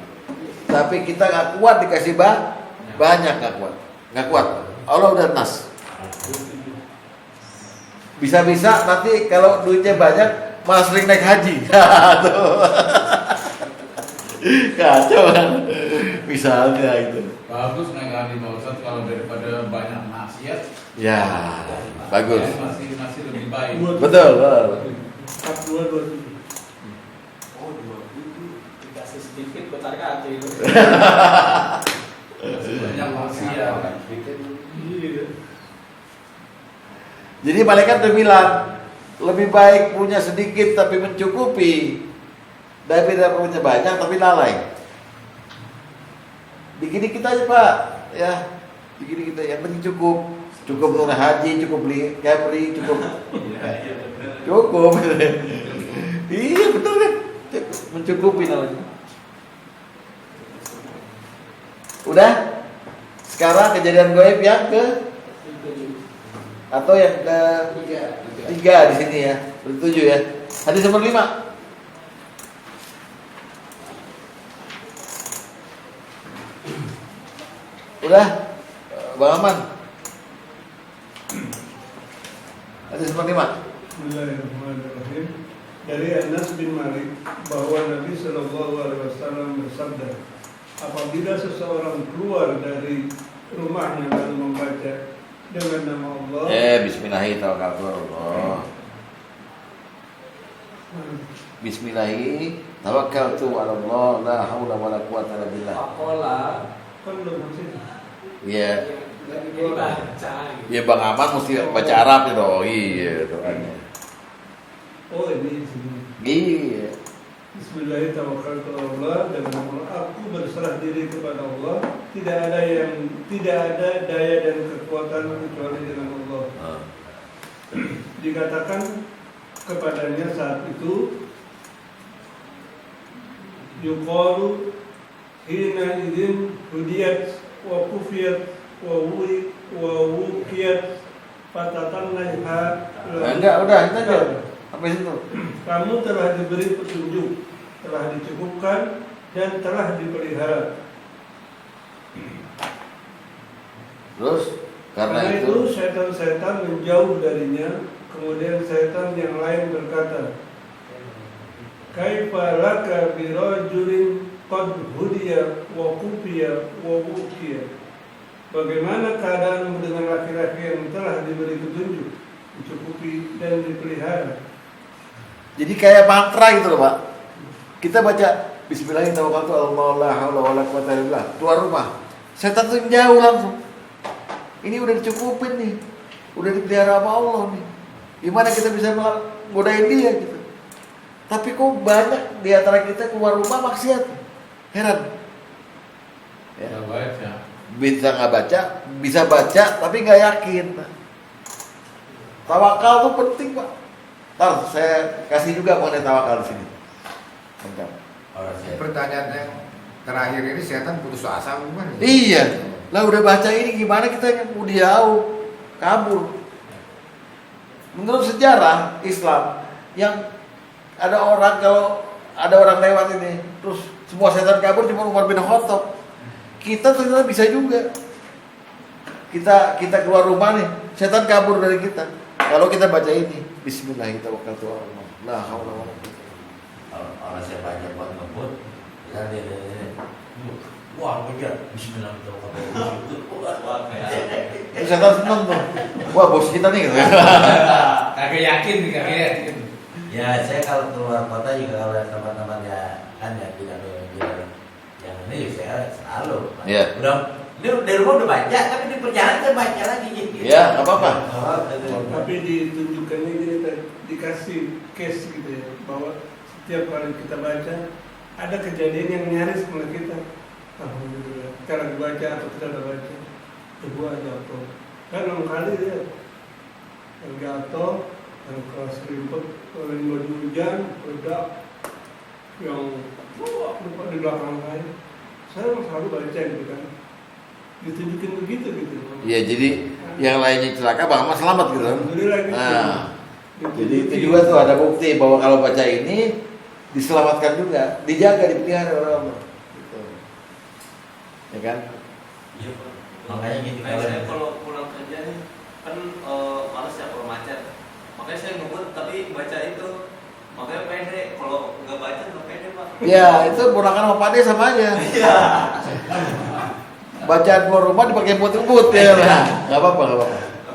Tapi kita nggak kuat dikasih banyak, nggak kuat. Allah udah nas. Bisa-bisa nanti kalau duitnya banyak malah sering naik haji. Kacau kan? Misalnya itu.
Bagus naik haji Pak Ustadz, kalau daripada banyak maksiat.
Ya, bagus.
Masih lebih baik.
Betul.
42 27.
Oh, 27 dikasih sedikit bentar kaki.
Masih banyak maksiat.
Jadi malaikat udah bilang, lebih baik punya sedikit tapi mencukupi daripada punya banyak tapi lalai. Dikit-dikit aja Pak, ya. Dikit-dikit yang penting cukup. Cukup Nur Haji, cukup beli Camry, cukup. Cukup. Iya betul kan? Mencukupi namanya. Udah? Sekarang kejadian gaib yang ke atau yang ke tiga di sini ya, bertujuh ya. Hadis nomor 5. Udah, Bang Aman. Hadis nomor 5.
Bismillahirrahmanirrahim. Dari Anas bin Malik bahwa Nabi Shallallahu Alaihi Wasallam bersabda, apabila seseorang keluar dari rumahnya lalu membaca dengan nama Allah,
Bismillahirrahmanirrahim. Bismillahirrahmanirrahim. Ala Allah, la haula wala quwata illa billah.
Pakola.
kan belum sih.
Iya.
Jadi baca.
Ya Bang Aman mesti baca Arab ya dong. Iya doanya.
Oh ini sini.
Iya.
Bismillahirrahmanirrahim. Dengan nama aku berserah diri kepada Allah. Tidak ada daya dan kekuatan kecuali dengan Allah. Dikatakan kepadanya saat itu, yuqalu hina idzin hudiyat wa kufiyat wa wukiyat fatatannaha.
Enggak, udah itu aja. Sampai situ.
Kamu telah diberi petunjuk, telah dicukupkan dan telah dipelihara.
Terus karena itu
setan-setan menjauh darinya. Kemudian setan yang lain berkata, kaifa laka bi rajulin qad hudiya wa kufiya wa wukiya. Bagaimana keadaanmu dengan laki-laki yang telah diberi petunjuk, dicukupi dan dipelihara?
jadi kayak mantra gitu loh Pak. Kita baca Bismillahirrahmanirrahim. Keluar rumah, setan tuh jauh langsung. Ini udah dicukupin nih, udah dipelihara sama Allah nih. Gimana kita bisa godain dia gitu? Tapi kok banyak di antara kita keluar rumah maksiat. Heran. Ya.
Nggak baca.
Bisa nggak baca, bisa baca tapi nggak yakin. Tawakal tuh penting Pak. Ntar saya kasih juga mengenai tawakal di sini. Mantap.
Pertanyaan yang terakhir ini setan putus asa gimana?
Iya. Lah udah baca ini gimana kita yang jauh kabur. Menurut sejarah Islam yang ada orang kalau ada orang lewat ini terus semua setan kabur cuma Umar bin Khattab. Kita ternyata bisa juga. Kita keluar rumah nih, setan kabur dari kita. Kalau kita baca ini, Bismillahirrahmanirrahim. La haula wala quwwata.
Orang saya baca buat ngebut, dan dia wah bener, Bismillahirrahmanirrahim.
Setan seneng tuh. Wah bos kita nih gitu.
Kagak yakin.
Ya saya kalau keluar kota juga kalau teman-teman ya kan ya tidak yang ini saya selalu.
Iya.
Udah dari rumah udah baca tapi di perjalanan saya baca lagi gitu.
Iya, nggak apa-apa.
Tapi ditunjukkannya kita dikasih case gitu ya, bahwa setiap kali kita baca ada kejadian yang nyaris sama kita. Alhamdulillah. Kita lagi baca atau kita udah baca, kedua jatuh. Kan 6 kali dia yang jatuh, yang kelas ribet, yang baju hujan, ledak, yang lupa di belakang saya. Saya selalu baca gitu kan, ditunjukin begitu gitu.
Iya, jadi yang lainnya celaka, Bang Ahmad selamat gitu.
Alhamdulillah gitu.
Nah, jadi itu juga tuh ada bukti bahwa kalau baca ini diselamatkan juga, dijaga, dipelihara oleh Allah. Gitu. Ya kan?
Iya, makanya gitu.
Saya kalau pulang kerja nih kan males ya kalau macet. Makanya saya ngebut tapi baca itu. Makanya pede. Kalau nggak baca nggak pede Pak.
Ya itu ponakan sama Pak De sama aja.
Iya.
Bacaan keluar rumah dipakai buat ya. Nggak apa-apa.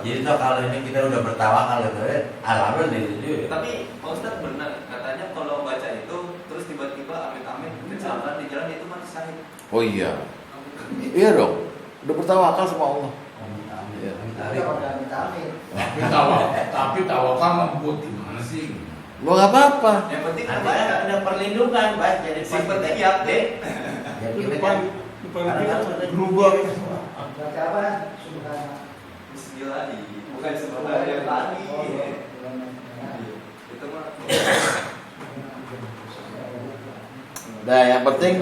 Jadi tuh kalau ini kita udah bertawakal gitu ya, alhamdulillah.
Tapi Pak Ustadz benar katanya kalau baca itu terus tiba-tiba amit-amit kecelakaan di jalan itu mati syahid.
Oh iya. Iya dong. Udah bertawakal sama Allah.
Iya.
Tapi tawakal ngebut gimana sih?
Lo nggak apa-apa.
Yang penting
Ada perlindungan, Pak. Jadi
si penting ya deh.
Ya
Itu
kita
depan
kan
kita berubah.
Baca apa? Subhanallah.
Bismillah bukan sebenarnya yang tadi. Itu mah.
Nah, yang penting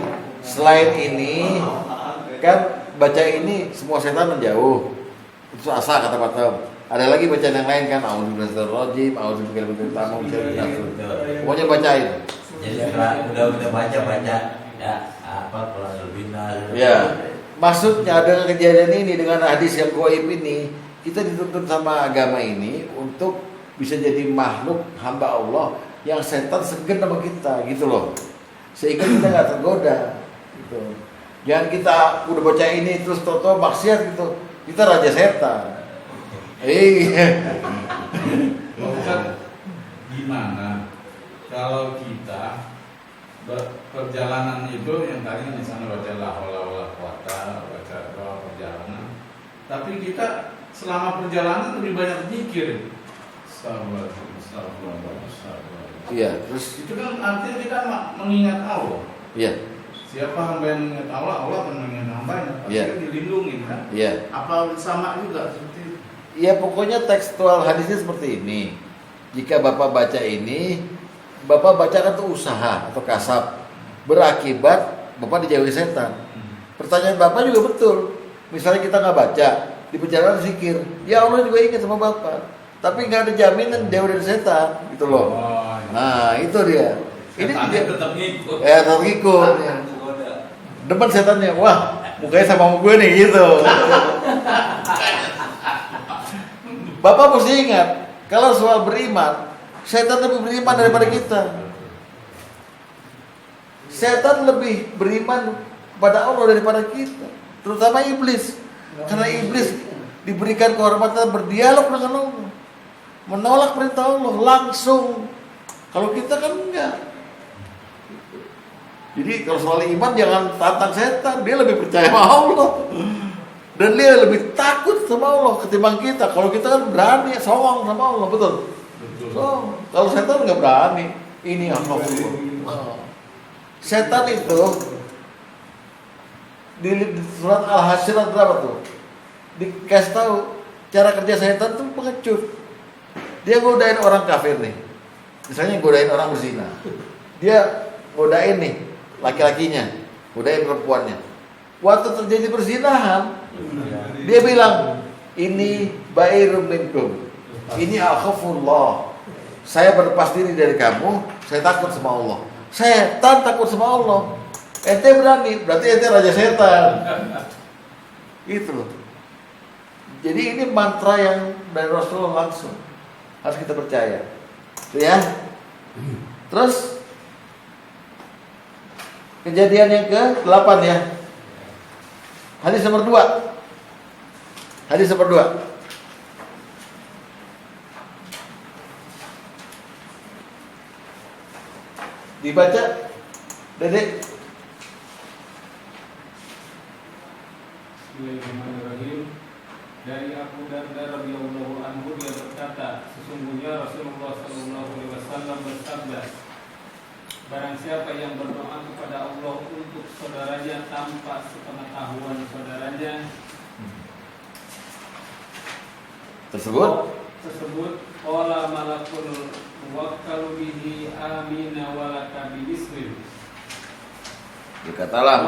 selain ini kan baca ini semua setan menjauh. Itu asa kata Pak Tom. Ada lagi bacaan yang lain kan, auzubillahiminasyaitonirrajim, pokoknya bacain.
Jadi udah baca ya apa kalau bina.
Ya, maksudnya dengan kejadian ini dengan hadis yang gaib ini, kita dituntut sama agama ini untuk bisa jadi makhluk hamba Allah yang setan segan sama kita gitu loh. Sehingga kita nggak tergoda gitu. Jangan kita udah baca ini terus toto maksiat gitu. Kita raja setan.
Ustaz, gimana kalau kita perjalanan itu yang tadi misalnya baca la haula wala quwata, baca doa perjalanan, tapi kita selama perjalanan lebih banyak zikir. Astagfirullah.
Iya, terus
Itu kan artinya kita mengingat Allah.
iya.
Siapa hamba yang mengingat Allah, Allah akan mengingat hambanya. Pasti
Iya.
kan dilindungi kan?
Iya.
Apa sama juga seperti itu?
Ya pokoknya tekstual hadisnya seperti ini. Jika Bapak baca ini, Bapak bacakan tuh usaha atau kasab, berakibat Bapak dijauhi setan. Pertanyaan Bapak juga betul. Misalnya kita nggak baca, di perjalanan zikir, ya Allah juga ingat sama Bapak. Tapi nggak ada jaminan jauh dari setan, gitu loh.
Oh, iya.
Nah itu dia. Ini
Setannya
dia
tetap ngikut.
tetap ngikut. Depan setannya, wah mukanya sama gue nih gitu. Bapak mesti ingat, kalau soal beriman, setan lebih beriman daripada kita. Setan lebih beriman pada Allah daripada kita, terutama iblis. Karena iblis diberikan kehormatan berdialog dengan Allah, menolak perintah Allah langsung. Kalau kita kan enggak. Jadi kalau soal iman jangan tantang setan, dia lebih percaya sama Allah. Dan dia lebih takut sama Allah ketimbang kita. Kalau kita kan berani, songong sama Allah, betul? So, kalau setan nggak berani, ini Allah. Setan itu di surat Al-Hasyr berapa tuh? Dikasih tahu cara kerja setan tuh pengecut. Dia godain orang kafir nih. Misalnya godain orang berzina. Dia godain nih laki-lakinya, godain perempuannya. Waktu terjadi perzinahan, dia bilang, ini bairum minkum, ini akhafullah. Saya berlepas diri dari kamu, saya takut sama Allah. Setan takut sama Allah. Ente berani, berarti ente raja setan. Gitu loh. Jadi ini mantra yang dari Rasulullah langsung. Harus kita percaya. Ya. Terus kejadian yang ke-8 ya. Hadis nomor 2. Hadis nomor 2. Dibaca, Dedek.
Bismillahirrahmanirrahim. Dari Abu Darda radhiyallahu anhu dia berkata, sesungguhnya Rasulullah sallallahu alaihi wasallam bersabda, barang siapa yang berdoa kepada Allah untuk saudaranya tanpa sepengetahuan saudaranya tersebut qala malakul muwakkalu bihi amina walaka biismin.
Berkatalah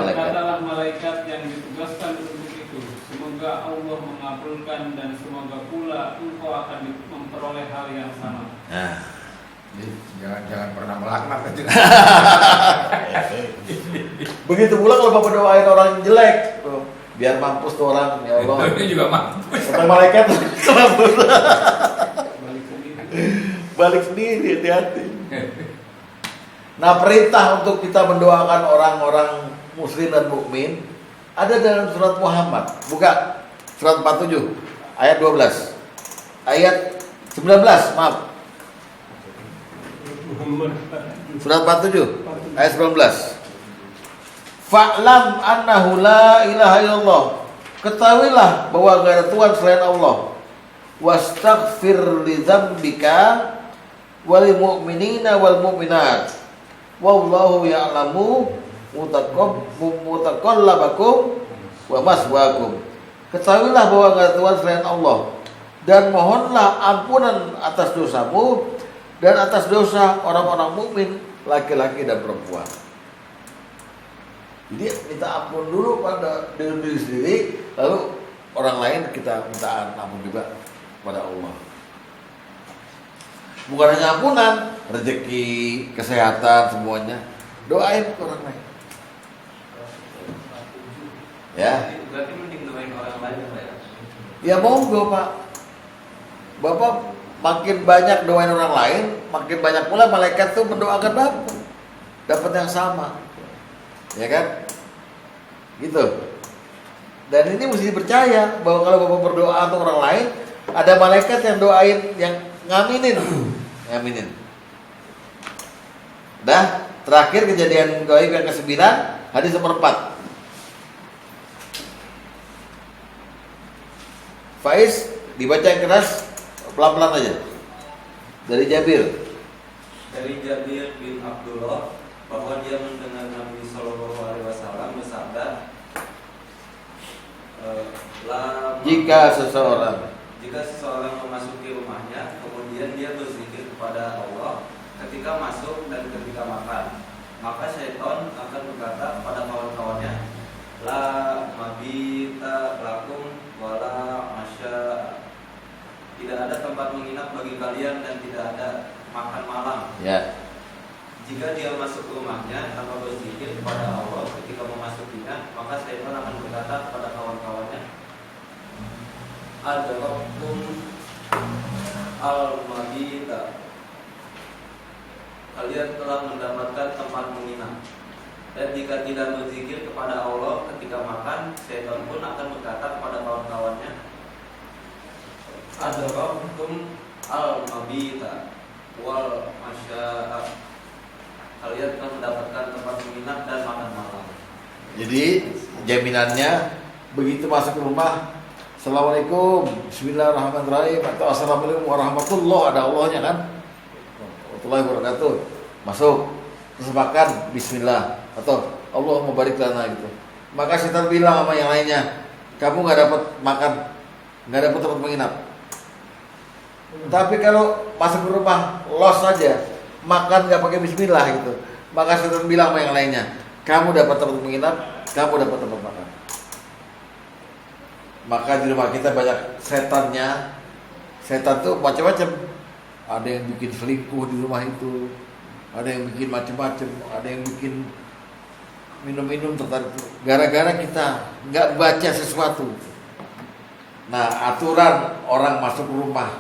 malaikat yang ditugaskan untuk itu, semoga Allah mengabulkan dan semoga pula engkau akan memperoleh hal yang sama.
Nah,
Jangan pernah melaknat aja.
begitu pula kalau Bapak doain orang yang jelek, biar mampus tuh orang, ya Allah.
Ini juga mampus.
Kata malaikat mampus. Balik sendiri, hati-hati. Nah, perintah untuk kita mendoakan orang-orang muslim dan mukmin ada dalam surat Muhammad. Buka surat 47 ayat 12. Ayat 19, maaf. Surat 47 ayat 19. Fa'lam annahu la ilaha illallah. Ketahuilah bahwa tidak ada Tuhan selain Allah. Wastaghfir li dzambika wal mu'minina wal mu'minat. Wallahu ya'lamu mutaqallabakum wa maswaakum. Ketahuilah bahwa tidak ada Tuhan selain Allah. dan mohonlah ampunan atas dosamu dan atas dosa orang-orang mukmin laki-laki dan perempuan. Jadi minta ampun dulu pada diri sendiri, lalu orang lain kita minta ampun juga pada Allah. Bukan hanya ampunan, rezeki, kesehatan, semuanya doain ke orang lain. Ya.
Berarti mending doain orang lain ya.
Ya monggo Pak. Bapak makin banyak doain orang lain, makin banyak pula malaikat tuh mendoakan Bapak. Dapat yang sama. Ya kan? Gitu. Dan ini mesti dipercaya bahwa kalau Bapak berdoa untuk orang lain, ada malaikat yang doain, yang ngaminin. Ngaminin. Dah, terakhir kejadian gaib yang ke-9, hadis nomor 4. Faiz, dibaca yang keras, pelan-pelan aja. Dari Jabir.
Dari Jabir bin Abdullah bahwa dia mendengar Nabi Shallallahu Alaihi Wasallam bersabda,
jika seseorang
memasuki rumahnya, kemudian dia berzikir kepada Allah ketika masuk dan ketika makan, maka syaitan akan berkata kepada kawan-kawannya, la mabita lakum wala masya, tidak ada tempat menginap bagi kalian dan tidak ada makan malam.
Ya.
Jika dia masuk rumahnya tanpa berzikir kepada Allah ketika memasukinya, maka syaitan akan berkata kepada kawan-kawannya, Adrakum al-mabita, kalian telah mendapatkan tempat menginap. Dan jika tidak berzikir kepada Allah ketika makan, syaitan pun akan berkata kepada kawan-kawannya, Adrakum al-mabita wal masya'a, kalian telah mendapatkan tempat menginap dan makan malam.
Jadi jaminannya begitu masuk ke rumah, Assalamualaikum, Bismillahirrahmanirrahim, atau Assalamualaikum warahmatullahi, ada Allahnya kan, warahmatullahi wabarakatuh, masuk terus makan Bismillah atau Allah mubarik lana gitu. Maka setan bilang sama yang lainnya, kamu nggak dapat makan, nggak dapat tempat menginap. Tapi kalau masuk ke rumah los saja, makan nggak pakai Bismillah gitu, maka setan bilang sama yang lainnya, kamu dapat tempat menginap, kamu dapat tempat makan. Maka di rumah kita banyak setannya. Setan tuh macam-macam. Ada yang bikin selingkuh di rumah itu, ada yang bikin macam-macam, ada yang bikin minum-minum tertarik gara-gara kita nggak baca sesuatu. Nah, aturan orang masuk rumah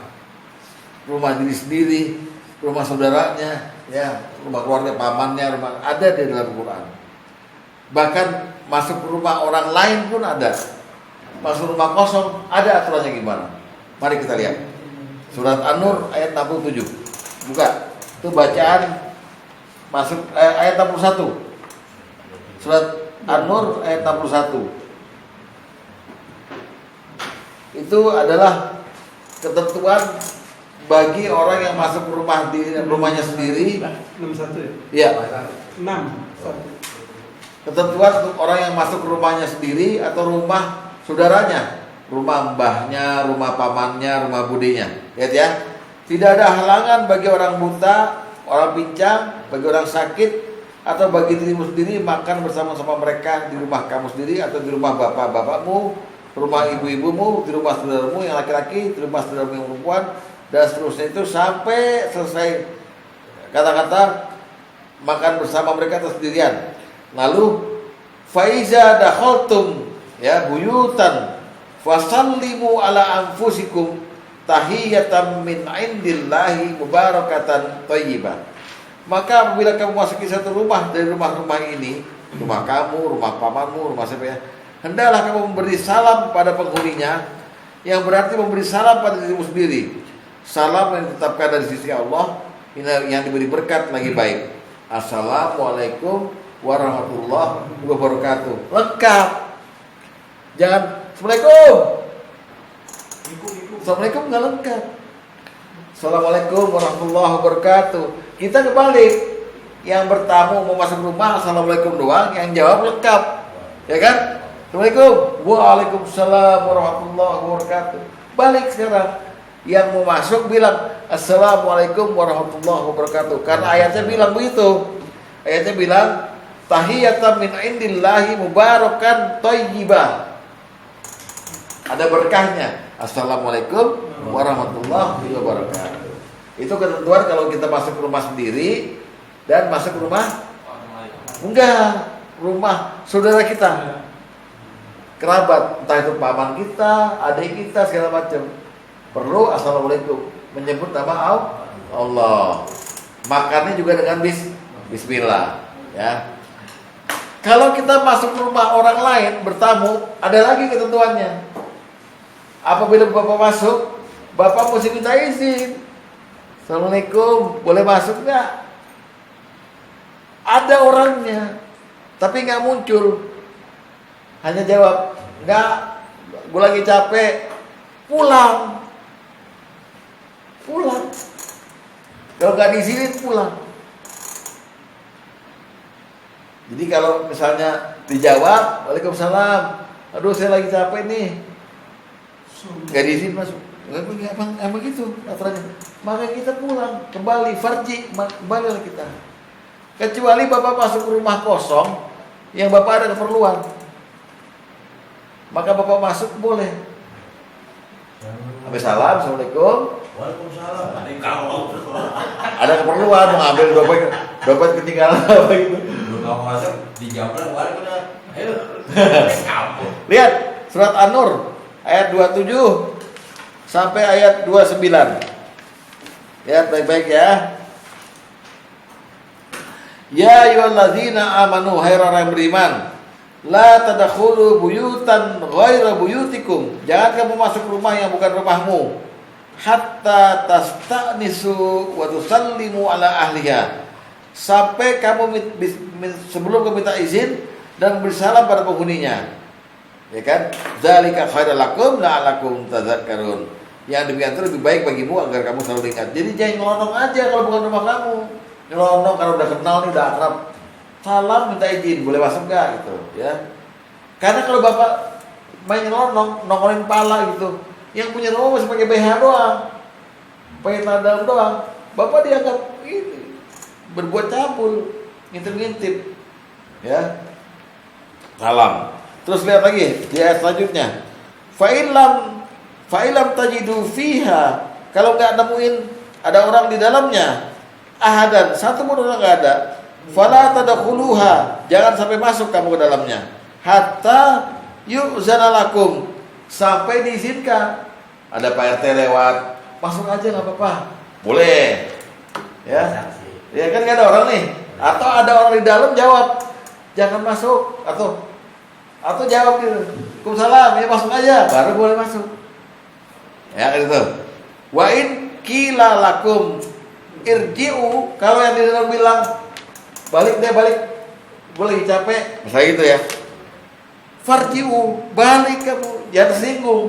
diri sendiri, rumah saudaranya, ya, rumah keluarga pamannya, rumah ada di dalam Quran. Bahkan masuk rumah orang lain pun ada. Masuk rumah kosong ada aturannya gimana? Mari kita lihat. Surat An-Nur ayat 67. Buka. Itu bacaan masuk ayat 61. Surat An-Nur ayat 61. Itu adalah ketentuan bagi orang yang masuk rumah di rumahnya sendiri.
61
ya? Iya.
6.
Ketentuan untuk orang yang masuk ke rumahnya sendiri atau rumah saudaranya, rumah mbahnya, rumah pamannya, rumah budinya. Lihat ya. Tidak ada halangan bagi orang buta, orang pincang, bagi orang sakit, atau bagi dirimu sendiri makan bersama-sama mereka di rumah kamu sendiri atau di rumah bapak-bapakmu, rumah ibu-ibumu, di rumah saudaramu yang laki-laki, di rumah saudaramu yang perempuan, dan seterusnya itu sampai selesai kata-kata makan bersama mereka atau sendirian. Lalu faiza dakhaltum ya buyutan fasallimu ala anfusikum tahiyatan min indillahi mubarakatan thayyibah. Maka apabila kamu masuki satu rumah dari rumah-rumah ini, rumah kamu, rumah pamanmu, rumah siapa ya, hendaklah kamu memberi salam pada penghuninya, yang berarti memberi salam pada dirimu sendiri. Salam yang ditetapkan dari sisi Allah, yang diberi berkat lagi baik. Assalamualaikum warahmatullahi wabarakatuh. Lengkap. Jangan Assalamualaikum. Assalamualaikum nggak lengkap. Assalamualaikum warahmatullahi wabarakatuh. Kita kebalik. Yang bertamu mau masuk rumah Assalamualaikum doang, yang jawab lengkap. Ya kan? Assalamualaikum. Waalaikumsalam warahmatullahi wabarakatuh. Balik sekarang. yang mau masuk bilang Assalamualaikum warahmatullahi wabarakatuh. Karena ayatnya bilang begitu. Ayatnya bilang tahiyatan min indillahi mubarakan thayyibah. Ada berkahnya. Assalamualaikum warahmatullahi wabarakatuh. Itu ketentuan kalau kita masuk ke rumah sendiri dan masuk ke rumah enggak, rumah saudara kita, kerabat, entah itu paman kita, adik kita, segala macam. Perlu assalamualaikum, menyebut nama Allah. Makannya juga dengan bismillah, ya. Kalau kita masuk ke rumah orang lain bertamu, ada lagi ketentuannya. Apabila Bapak masuk, Bapak mesti minta izin. Assalamualaikum, boleh masuk nggak? Ada orangnya, tapi nggak muncul. Hanya jawab, nggak, gue lagi capek, pulang. Kalau nggak diizinin pulang. Jadi kalau misalnya dijawab, Waalaikumsalam, aduh saya lagi capek nih, nggak diizin masuk. Emang gitu aturannya. Maka kita pulang, kembali farji, kembali kita. Kecuali Bapak masuk ke rumah kosong yang Bapak ada keperluan, maka Bapak masuk boleh. Habis salam, Assalamualaikum.
Waalaikumsalam.
Ada keperluan mau ngambil dompet ketinggalan apa gitu.
Lu kalau masuk dijawab lah, waalaikumsalam. Ayo.
Lihat surat An-Nur ayat 27 sampai ayat 29. Lihat baik-baik ya. Ya ayyuhalladzina amanu, hai orang yang beriman, la tadkhulu buyutan ghaira buyutikum. Jangan kamu masuk rumah yang bukan rumahmu. Hatta tasta'nisu wa tusallimu ala ahliha. Sampai kamu sebelum kamu minta izin dan bersalam pada penghuninya. Ya kan? Dzalika khairul lakum la'allakum tadzakkarun. Yang demikian itu lebih baik bagimu agar kamu selalu ingat. Jadi jangan ngelonong aja kalau bukan rumah kamu. Ngelonong kalau udah kenal nih, udah akrab. Salam, minta izin, boleh masuk enggak gitu, ya. Karena kalau Bapak main ngelonong, nongolin pala gitu, yang punya rumah masih pakai BH doang, pakai tanda doang, Bapak dianggap ini berbuat cabul, ngintip-ngintip, ya. Salam. Terus lihat lagi di ayat selanjutnya. Fa'ilam tajidu fiha, kalau nggak nemuin ada orang di dalamnya, ahadan, satu pun orang nggak ada, fala tadkhuluha, jangan sampai masuk kamu ke dalamnya, hatta yu'zana lakum, sampai diizinkan. Ada Pak RT lewat, masuk aja nggak apa-apa, boleh, ya. Ya kan nggak ada orang nih, atau ada orang di dalam jawab, jangan masuk, atau jawab gitu, Waalaikumsalam, ya masuk aja, baru boleh masuk. Ya gitu. Wa in qila lakum irji'u, kalau yang di dalam bilang balik, gue lagi capek, misalnya gitu ya. Farji'u, balik kamu, jangan tersinggung.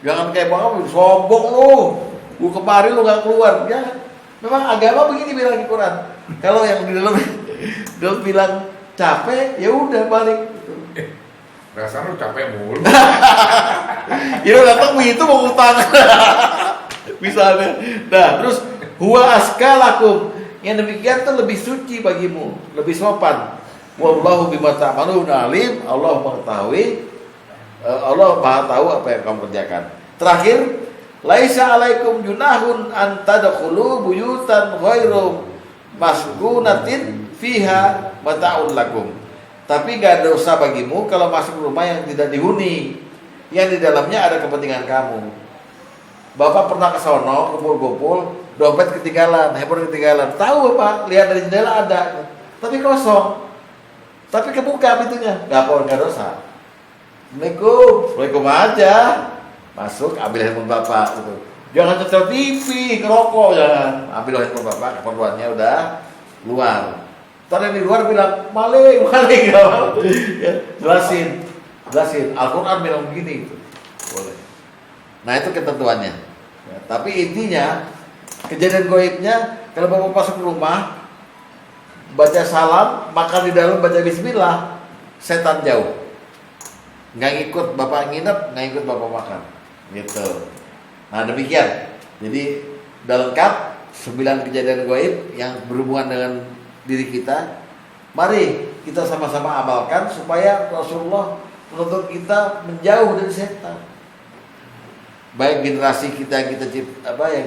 Jangan kayak bang, sombong lu, gue kemarin lu gak keluar. Jangan. Memang agama begini bilang di Quran. Kalau yang di dalam bilang capek, ya udah balik.
Rasanya lu capek mulu.
Ya datang begitu mau utang. Misalnya. Nah, terus huwa askalakum, yang demikian itu lebih suci bagimu, lebih sopan. Wallahu bima ta'maluna alim, Allah mengetahui, Allah Maha tahu apa yang kamu kerjakan. Terakhir, laisa alaikum junahun an tadkhulu buyutan ghairu maskunatin fiha mata'un lakum. Tapi gak ada dosa bagimu kalau masuk rumah yang tidak dihuni, yang di dalamnya ada kepentingan kamu. Bapak pernah ke sono, kumpul-kumpul, dompet ketinggalan, handphone ketinggalan. Tahu Bapak, lihat dari jendela ada, tapi kosong. Tapi kebuka pintunya, nggak dosa. Assalamualaikum aja, masuk, ambil handphone Bapak gitu. Jangan nyetel TV, ngerokok, jangan. Ambil handphone Bapak, keperluannya udah luar. Ntar yang di luar bilang maling, ya, jelasin. Al-Quran bilang begini, gitu. Boleh. Nah itu ketentuannya. Ya, tapi intinya kejadian goibnya, kalau Bapak masuk ke rumah, baca salam, makan di dalam, baca bismillah, setan jauh. Nggak ngikut Bapak nginep, nggak ikut Bapak makan. Gitu. Nah demikian. Jadi udah lengkap 9 kejadian gaib yang berhubungan dengan diri kita. Mari kita sama-sama amalkan supaya Rasulullah menuntut kita menjauh dari setan. Baik generasi kita yang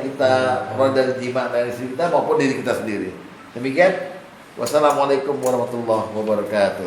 kita peroleh dari jima dari istri kita maupun diri kita sendiri. Demikian. Wassalamualaikum warahmatullahi wabarakatuh.